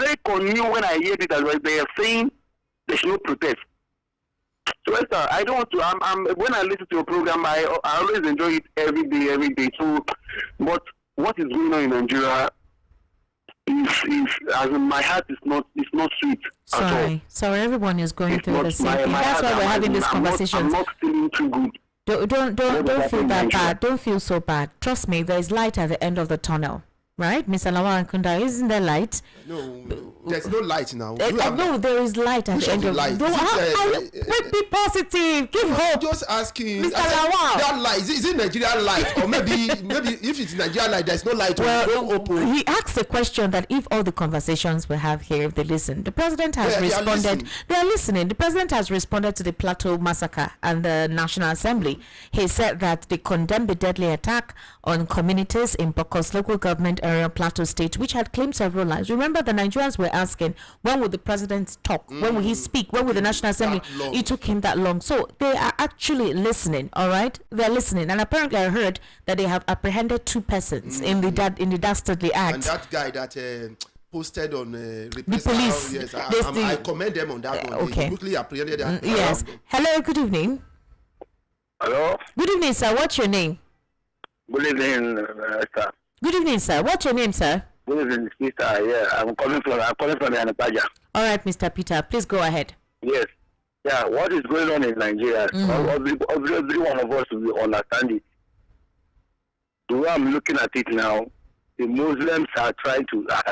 very convenient when I hear it, they are saying they should not protest. So Esther, I don't want to. When I listen to your program, I always enjoy it every day. So, but what is going on in Nigeria is as in my heart is not sweet at all. Sorry, everyone is going through the same thing. My That's why we're having this conversation. I'm not feeling too good. Don't feel that bad. Don't feel so bad. Trust me, there is light at the end of the tunnel. right? Mr. Lawal Kunda, isn't there light? No, there's no light now. No, there is light at the end of light. Be positive. Give hope. Just asking, Mr. Lawal. That light is it Nigerian light, or maybe if it's Nigerian light, there's no light. Well, open. He asked a question that if all the conversations we have here, if they listen, the president has responded. They are listening. The president has responded to the Plateau massacre and the National Assembly. He said that they condemned the deadly attack on communities in Bokos local government area, Plateau State, which had claimed several lives. Remember, the Nigerians were asking, when would the president talk? When will he speak? When will the National Assembly? It took him that long. So they are actually listening, all right? They're listening. And apparently I heard that they have apprehended 2 persons in the dastardly act. And that guy that posted on the police. Yes, I commend them on that one. Okay. They quickly apprehended that. Yes. Hello, good evening. Hello? Good evening, sir. What's your name? Good evening, sir. Good evening, sir. What's your name, sir? Good evening, Mr. Yeah, I'm calling from the Anapaja. All right, Mr. Peter, please go ahead. Yes. Yeah, what is going on in Nigeria? Every one of us will understand it. The way I'm looking at it now, the Muslims are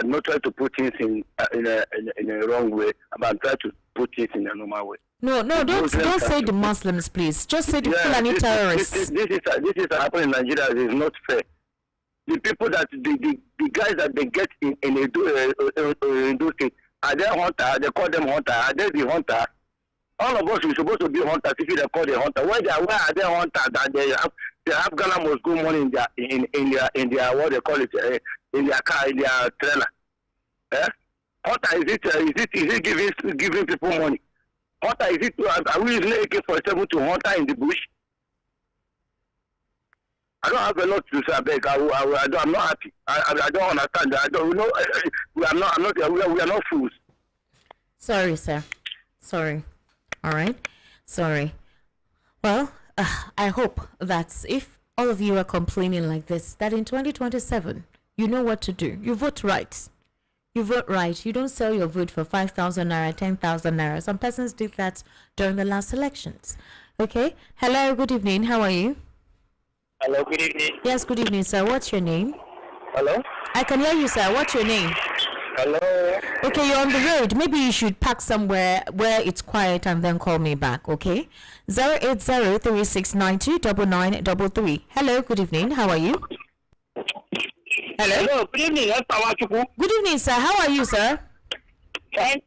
not trying to put things in a wrong way, but trying to put things in a normal way. No, don't say the Muslims, please. Just say the Fulani terrorists. This is happening in Nigeria. It is not fair. The people that the guys that they get in those states, are they hunter? They call them hunter. Are they the hunter? All of us are supposed to be hunters. If they call the hunter, where are they hunters? That they have Ghana must go money in their what they call it in their car, in their trailer. Eh? Hunter is it giving people money? Hunter is it? Are we using AK-47 to hunter in the bush? I don't have a lot to say. I beg. I'm not happy. I don't understand. I don't know. We are not fools. Sorry, sir. Sorry. All right. Sorry. Well, I hope that if all of you are complaining like this, that in 2027 you know what to do. You vote right. You vote right. You don't sell your vote for 5,000 naira, 10,000 naira. Some persons did that during the last elections. Okay. Hello. Good evening. How are you? Hello, good evening. Yes, good evening, sir. What's your name? Hello? I can hear you, sir. What's your name? Hello? Okay, you're on the road. Maybe you should park somewhere where it's quiet and then call me back, okay? 08036929933. Hello, good evening. How are you? Hello, good evening. Good evening, sir. How are you, sir?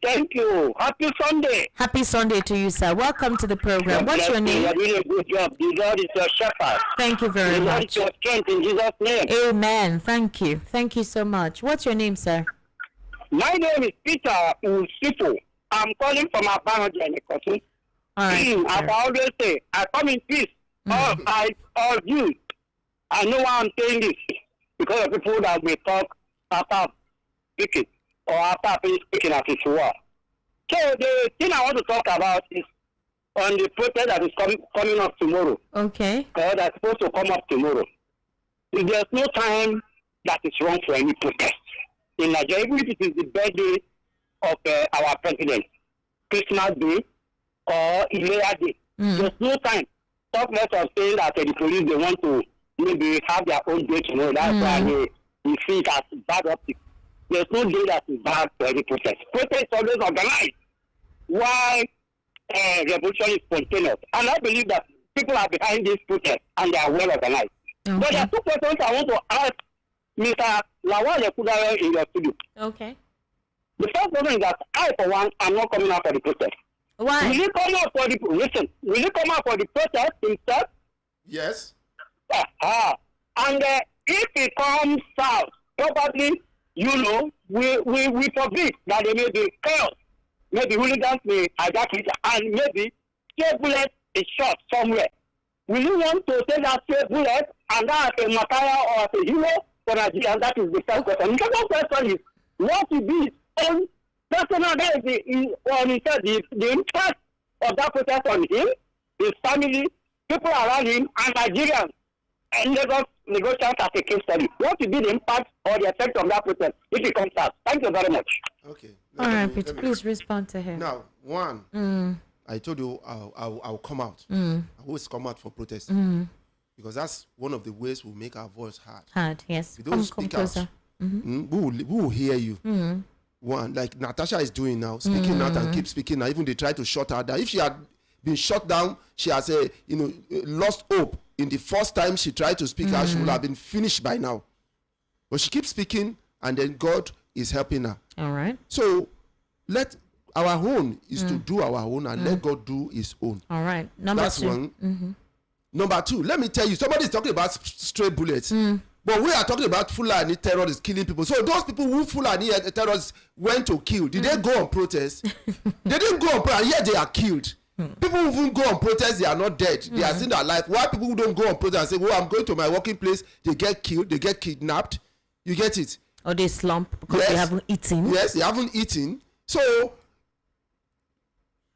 Thank you. Happy Sunday. Happy Sunday to you, sir. Welcome to the program. What's your name? You are doing a good job. The Lord is your shepherd. Thank you very much. The Lord is your strength in Jesus' name. Amen. Thank you. Thank you so much. What's your name, sir? My name is Peter Usipo. I'm calling from Abanoja in Ekotu. All right. As I always say, I come in peace. All you. I know why I'm saying this. Because of people that may talk after speaking. Or after speaking at his word. So the thing I want to talk about is on the protest that is coming up tomorrow. Okay. Or that's supposed to come up tomorrow. There's no time that is wrong for any protest. In Nigeria, even if it is the birthday of our president, Christmas Day or Ilea Day, there's no time. Talk less of saying that the police, they want to maybe have their own day tomorrow. That's why they see it as bad optics. There's no day that is bad for any protest. Protest is always organized. Why revolution is spontaneous. And I believe that people are behind this protest and they are well organized. Okay. But there are 2 questions I want to ask Mr. Lawal Kudaro in your studio. Okay. The first question is that I, for one, am not coming out for the protest. Why? Will you come out for the will you come out for the protest himself? Yes. And if he comes out, probably we forbid that there may be chaos. Maybe hooligans may hijack it and maybe stray bullet is shot somewhere. Will you want to take that stray bullet and that as a martyr or as a hero for Nigeria? That is the first question. The second question is, what will be his own personal, that is the impact of that protest on him, his family, people around him, and Nigerians, and Lagos negotiations as a case study. What will be the impact or the effect of that protest if it comes out? Thank you very much. Okay. All right, Peter, please respond to him. Now, one, I told you I'll come out. I always come out for protest. Because that's one of the ways we make our voice heard. Heard, yes. We don't speak out. who will hear you. One, like Natasha is doing now, speaking out and keep speaking now. Even they try to shut her down. If she had been shut down, she has lost hope. In the first time she tried to speak out, she would have been finished by now. But she keeps speaking, and then God is helping her. All right. So let our own is to do our own, and let God do his own. All right. That's two. one. Number two, let me tell you, somebody is talking about stray bullets. But we are talking about Fulani terrorists killing people. So those people who Fulani terrorists went to kill, did they go on protest? They didn't go on protest, and yet they are killed. People who even go on protest, they are not dead. They are still alive. Why people who don't go on protest and say, well, I'm going to my working place, they get killed, they get kidnapped. You get it? Or they slump because they haven't eaten. Yes, they haven't eaten. So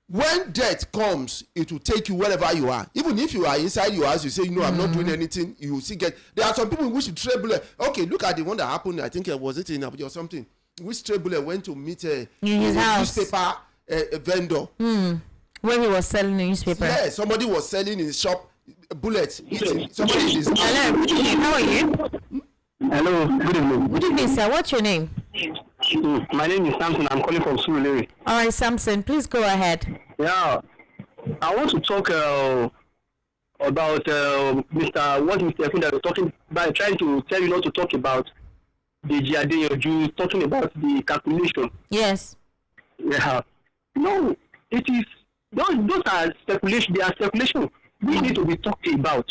when death comes, it will take you wherever you are. Even if you are inside your house, you say, I'm not doing anything, you will see there are some people in which stray bullet. Okay, look at the one that happened, I think was it in Abuja or something, in which stray bullet went to meet a newspaper vendor. When he was selling the newspaper. Yeah, somebody was selling in his shop bullets. Somebody in his house. Hello, good evening, how are you? Hello, good evening. Good evening, sir. What's your name? My name is Samson. I'm calling from Surulere. All right, Samson, please go ahead. Yeah, I want to talk about Mr. Efunda was talking by trying to tell you not to talk about the Jade Jews, talking about the calculation. Yes. Yeah. No, it is those are speculation. They are speculation. We need to be talking about.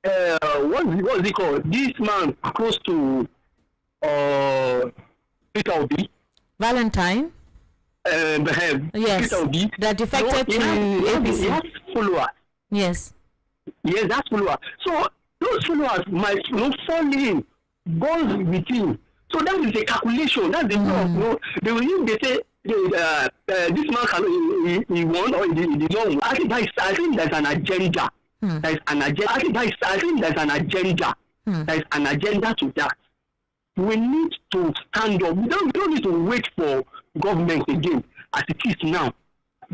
What's it called? This man close to Peter Obi. Valentine. Yes. Peter Obi. That defected to APC. He has followers. Yes. Yes, that's followers. So those followers might fall in, goes with him. So that is a calculation. That's the law. They will use. They say this man can he won or he did not win. I think there's an agenda. There's an agenda. I think there's an agenda. There's an agenda to that. We need to stand up. We don't need to wait for government again as it is now.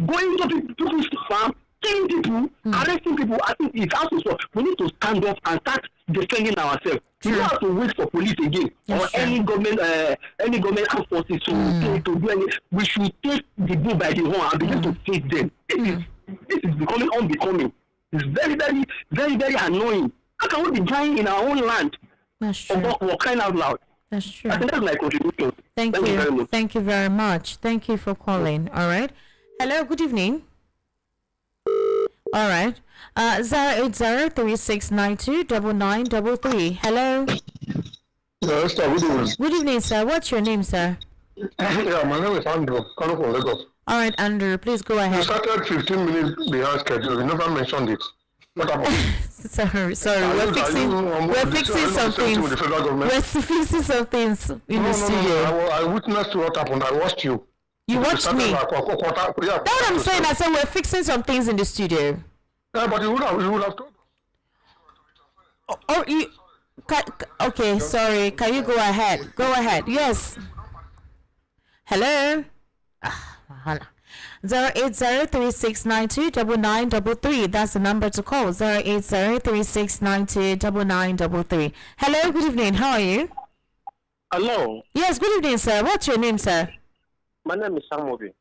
Going to people's farm, killing people, arresting people. I think it has to stop. We need to stand up and start defending ourselves. We don't have to wait for police again or any government armed forces to do anything. We should take the bull by the horn and begin to face them. This is becoming unbecoming. It's very, very, very, very annoying. How can we be dying in our own land? That's true. Or crying out loud? That's true. I think that's my contribution. Thank you very much. Thank you very much. Thank you for calling. All right. Hello, good evening. All right. 08036929933. Hello. Yes, sir. Good evening. Good evening, sir. What's your name, sir? Yeah, my name is Andrew, calling from Lagos. All right, Andrew, please go ahead. You started 15 minutes behind schedule. You never mentioned it. What about sorry. We're fixing some things. We're fixing some things in the studio. I witnessed what happened. I watched you. You watched me? That's what I'm saying. I said we're fixing some things in the studio. Yeah, but you would have told us. Okay, sorry. Can you go ahead? Go ahead. Yes. Hello? 08036929933. That's the number to call. 08036929933. Hello, good evening. How are you? Hello. Yes, good evening, sir. What's your name, sir? My name is Amobi.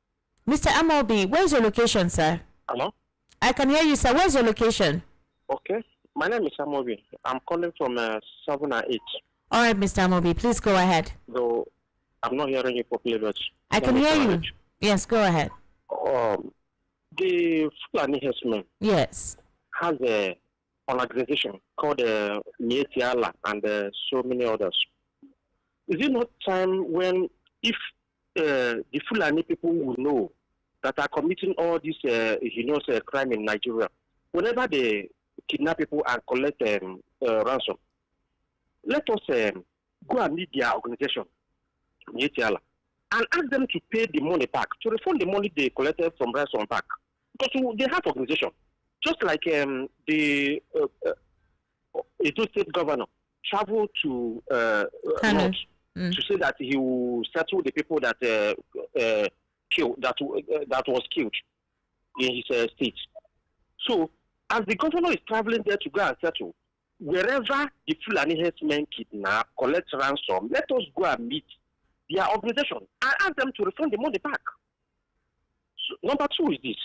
Mr. Amobi, where's your location, sir? Hello? I can hear you, sir. Where's your location? Okay. My name is Amobi. I'm calling from 7 and 8. All right, Mr. Amobi, please go ahead. Though I'm not hearing you properly, but I can hear you. Yes, go ahead. The Fulani Herdsmen yes has an organization called Nietiala and so many others. Is it not time when if the Fulani people will know that are committing all this crime in Nigeria, whenever they kidnap people and collect ransom, let us go and meet their organization, Nietiala, and ask them to pay the money back, to refund the money they collected from ransom back. Because they have organization. Just like the Edo State governor traveled to North to say that he will settle the people that that was killed in his state. So, as the governor is traveling there to go and settle, wherever the Fulani herdsmen kidnap, collect ransom, let us go and meet their organization and ask them to refund the money back. So, number 2 is this.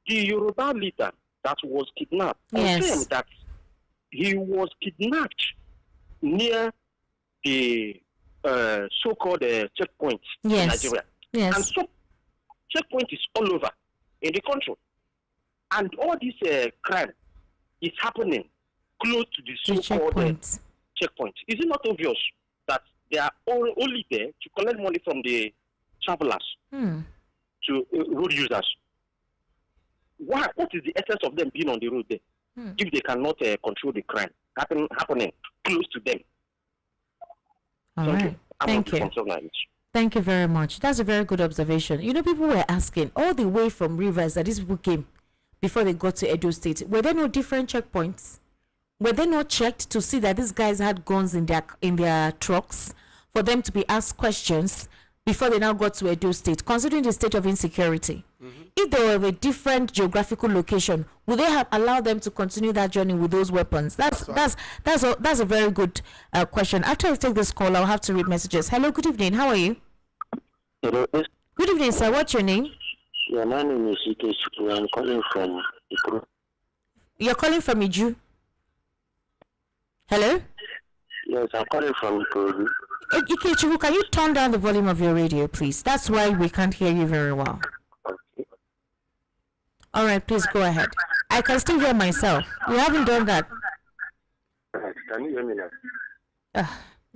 The Yoruba leader that was kidnapped confirmed that he was kidnapped near the so-called checkpoint in Nigeria. Yes. And so checkpoint is all over in the country. And all this crime is happening close to the so-called checkpoint. Is it not obvious that they are only there to collect money from the travelers, to road users? What is the essence of them being on the road there if they cannot control the crime happening close to them? All right. Thank you. Thank you very much. That's a very good observation. You know, people were asking all the way from Rivers that these people came before they got to Edo State. Were there no different checkpoints? Were they not checked to see that these guys had guns in their trucks for them to be asked questions before they now got to Edo State, considering the state of insecurity? If they were a different geographical location, would they have allowed them to continue that journey with those weapons? That's a very good question. After I take this call, I'll have to read messages. Hello, good evening. How are you? Hello. Good evening, sir. What's your name? Yeah, my name is Ike. I'm calling from Ikuru. You're calling from Iju? Hello? Yes, I'm calling from Ikuru. Ike, can you turn down the volume of your radio, please? That's why we can't hear you very well. Okay. All right, please go ahead. I can still hear myself. You haven't done that. Can you hear me now?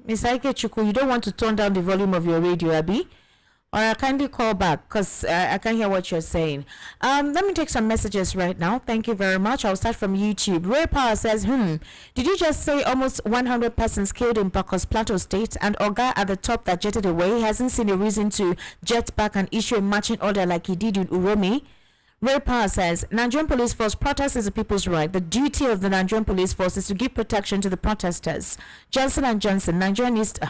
Ms. Ike, you don't want to turn down the volume of your radio, Abby? Or I kindly call back because I can't hear what you're saying. Let me take some messages right now. Thank you very much. I'll start from YouTube. Ray Power says, did you just say almost 100 persons killed in Pacos Plateau State and Oga at the top that jetted away hasn't seen a reason to jet back and issue a marching order like he did in Uromi? Ray Power says, Nigerian Police Force protest is a people's right. The duty of the Nigerian Police Force is to give protection to the protesters. Johnson & Johnson, Nigerian East...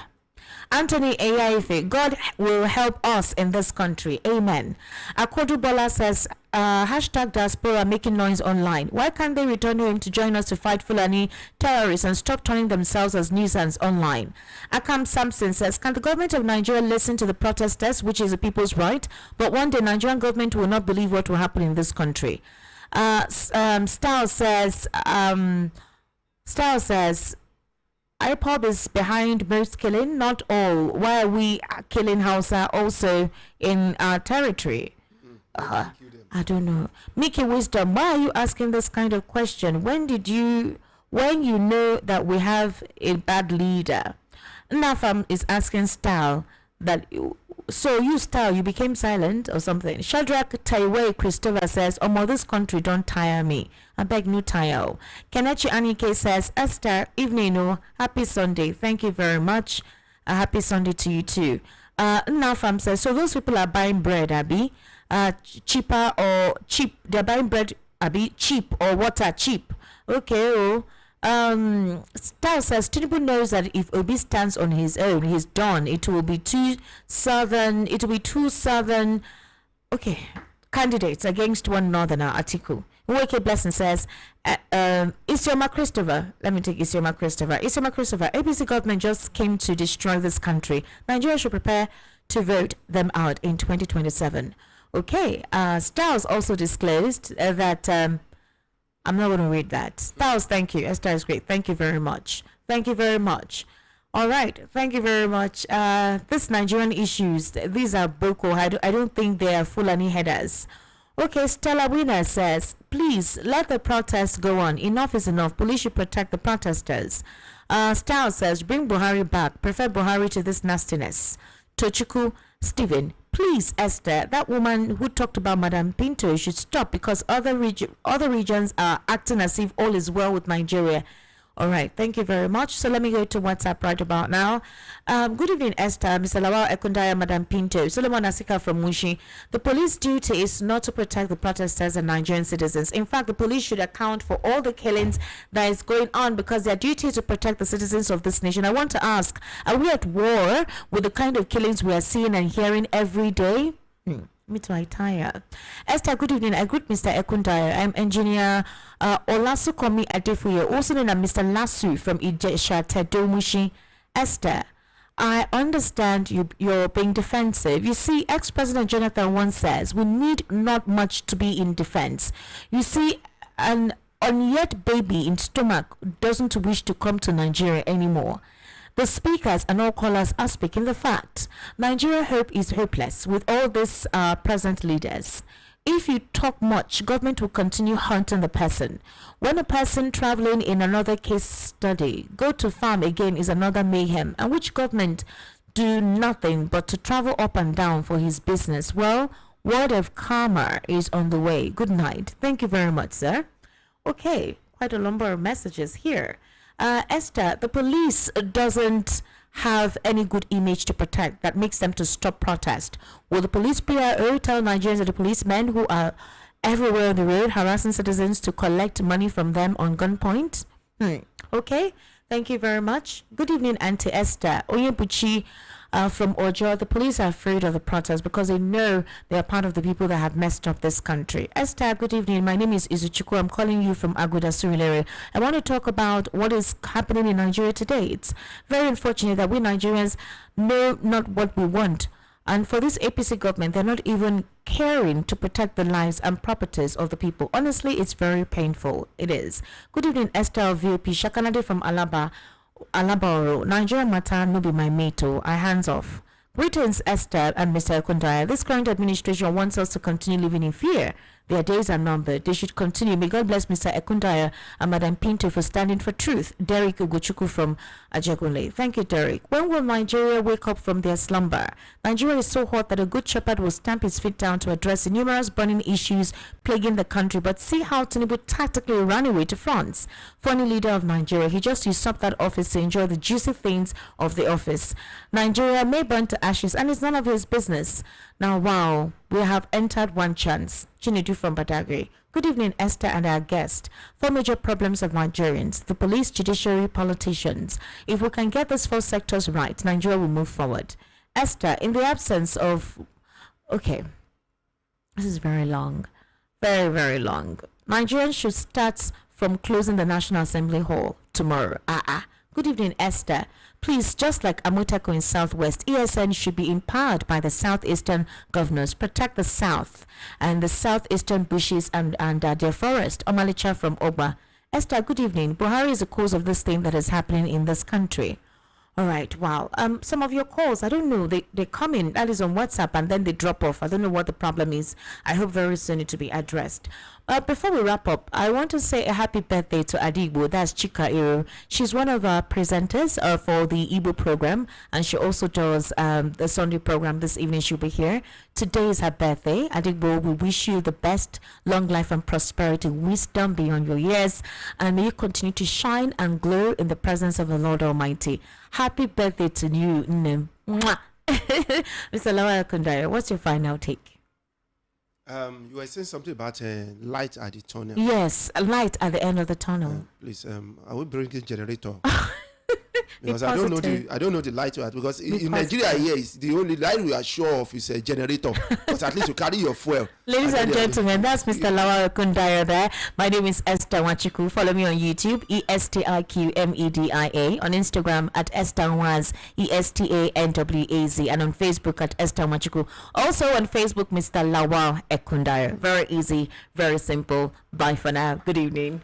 Anthony Ayaife, God will help us in this country. Amen. Akodu Bola says, hashtag diaspora making noise online. Why can't they return home to join us to fight Fulani terrorists and stop turning themselves as nuisance online? Akam Sampson says, can the government of Nigeria listen to the protesters, which is a people's right, but one day Nigerian government will not believe what will happen in this country? Style says, IPOB is behind most killing, not all. Why are we killing Hausa also in our territory? I don't know. Mickey Wisdom, why are you asking this kind of question? When you know that we have a bad leader? Nafam is asking Style that, so you Style, you became silent or something. Shadrach Taiwei Christopher says, this country don't tire me. I beg no tire. Kenechi Anike says, Esther, evening, happy Sunday. Thank you very much. A happy Sunday to you too. Nafam says, so those people are buying bread, Abby, cheaper or cheap. They're buying bread, Abby, cheap or water cheap. Okay, Star says Tinubu knows that if Obi stands on his own, he's done. It will be two southern candidates against one northerner article. Wake Blessing says Isioma Christopher. Let me take Isioma Christopher. Isioma Christopher, APC government just came to destroy this country. Nigeria should prepare to vote them out in 2027. Okay, Styles also disclosed that I'm not going to read that. Styles, thank you. Esther is great. Thank you very much. Thank you very much. All right. Thank you very much. This Nigerian issues, these are Boko. I don't think they are Fulani headers. Okay, Stella Wiener says, please let the protest go on. Enough is enough. Police should protect the protesters. Styles says, bring Buhari back. Prefer Buhari to this nastiness. Tochukwu Stephen, please, Esther, that woman who talked about Madam Pinto should stop because other regions are acting as if all is well with Nigeria. All right, thank you very much. So let me go to WhatsApp right about now. Good evening, Esther, Mr. Lawal Ekundaya, Madam Pinto, Solomon Asika from Mushi. The police duty is not to protect the protesters and Nigerian citizens. In fact, the police should account for all the killings that is going on because their duty is to protect the citizens of this nation. I want to ask, are we at war with the kind of killings we are seeing and hearing every day? Me too, I tire. Esther, good evening. I greet Mr. Ekundaya. I'm engineer Olasukomi Adefuye, also known as Mr. Lasu from Ijesha Tedomushi. Esther, I understand you're being defensive. You see, ex-President Jonathan once says, we need not much to be in defense. You see, an unyet baby in stomach doesn't wish to come to Nigeria anymore. The speakers and all callers are speaking the fact. Nigeria hope is hopeless with all these present leaders. If you talk much, government will continue hunting the person. When a person traveling in another case study go to farm again is another mayhem, and which government do nothing but to travel up and down for his business. Well, word of karma is on the way. Good night. Thank you very much, sir. Okay, quite a number of messages here. Esther, the police doesn't have any good image to protect that makes them to stop protest. Will the police PRO tell Nigerians that the policemen who are everywhere on the road harassing citizens to collect money from them on gunpoint? Okay, thank you very much. Good evening, Auntie Esther. Oyebuchi from Ojo, the police are afraid of the protests because they know they are part of the people that have messed up this country. Esther, good evening. My name is Izuchukwu. I'm calling you from Aguda Surulere. I want to talk about what is happening in Nigeria today. It's very unfortunate that we Nigerians know not what we want. And for this APC government, they're not even caring to protect the lives and properties of the people. Honestly, it's very painful. It is. Good evening, Esther VOP. Shakanade from Alaboro. Nigeria matter no be my mate. I hands off. Greetings, Esther and Mr. Ekundaya. This current administration wants us to continue living in fear. Their days are numbered. They should continue. May God bless Mr. Ekundaya and Madam Pinto for standing for truth. Derek Ugochukwu from Ajegunle. Thank you, Derek. When will Nigeria wake up from their slumber? Nigeria is so hot that a good shepherd will stamp his feet down to address the numerous burning issues plaguing the country. But see how Tinubu tactically ran away to France. Funny leader of Nigeria. He just usurped that office to enjoy the juicy things of the office. Nigeria may burn to ashes and it's none of his business. Now, wow, we have entered one chance. Chinedu from Badagry. Good evening, Esther and our guest. 4 major problems of Nigerians: the police, judiciary, politicians. If we can get these 4 sectors right, Nigeria will move forward. Esther, in the absence of... Okay, this is very long. Very, very long. Nigerians should start from closing the National Assembly Hall tomorrow. Good evening, Esther. Please, just like Amuteko in Southwest, ESN should be empowered by the Southeastern governors. Protect the South and the Southeastern bushes and their forest. Omalicha from Oba. Esther, good evening. Buhari is the cause of this thing that is happening in this country. All right, wow. Some of your calls, I don't know, they come in, that is on WhatsApp, and then they drop off. I don't know what the problem is. I hope very soon it will be addressed. Before we wrap up, I want to say a happy birthday to Adigbo. That's Chika Iro. She's one of our presenters for the Igbo program, and she also does the Sunday program this evening. She'll be here. Today is her birthday. Adigbo, we wish you the best, long life and prosperity, wisdom beyond your years, and may you continue to shine and glow in the presence of the Lord Almighty. Happy birthday to you, Nim. Mr. Lola Kundaya, what's your final take? You were saying something about light at the tunnel. Yes, a light at the end of the tunnel. Please, I will bring a generator. Because I don't know the light you have, because in Nigeria here is the only light we are sure of is a generator. But at least you carry your fuel. Ladies and gentlemen, that's Mr. Lawal Kundaya there. My name is Esther Wachiku. Follow me on YouTube, ESTIQMEDIA, on Instagram at Esther Waz, ESTANWAZ, and on Facebook at Esther Wachiku. Also on Facebook, Mr. Lawal Ekundaya. Very easy, very simple. Bye for now. Good evening.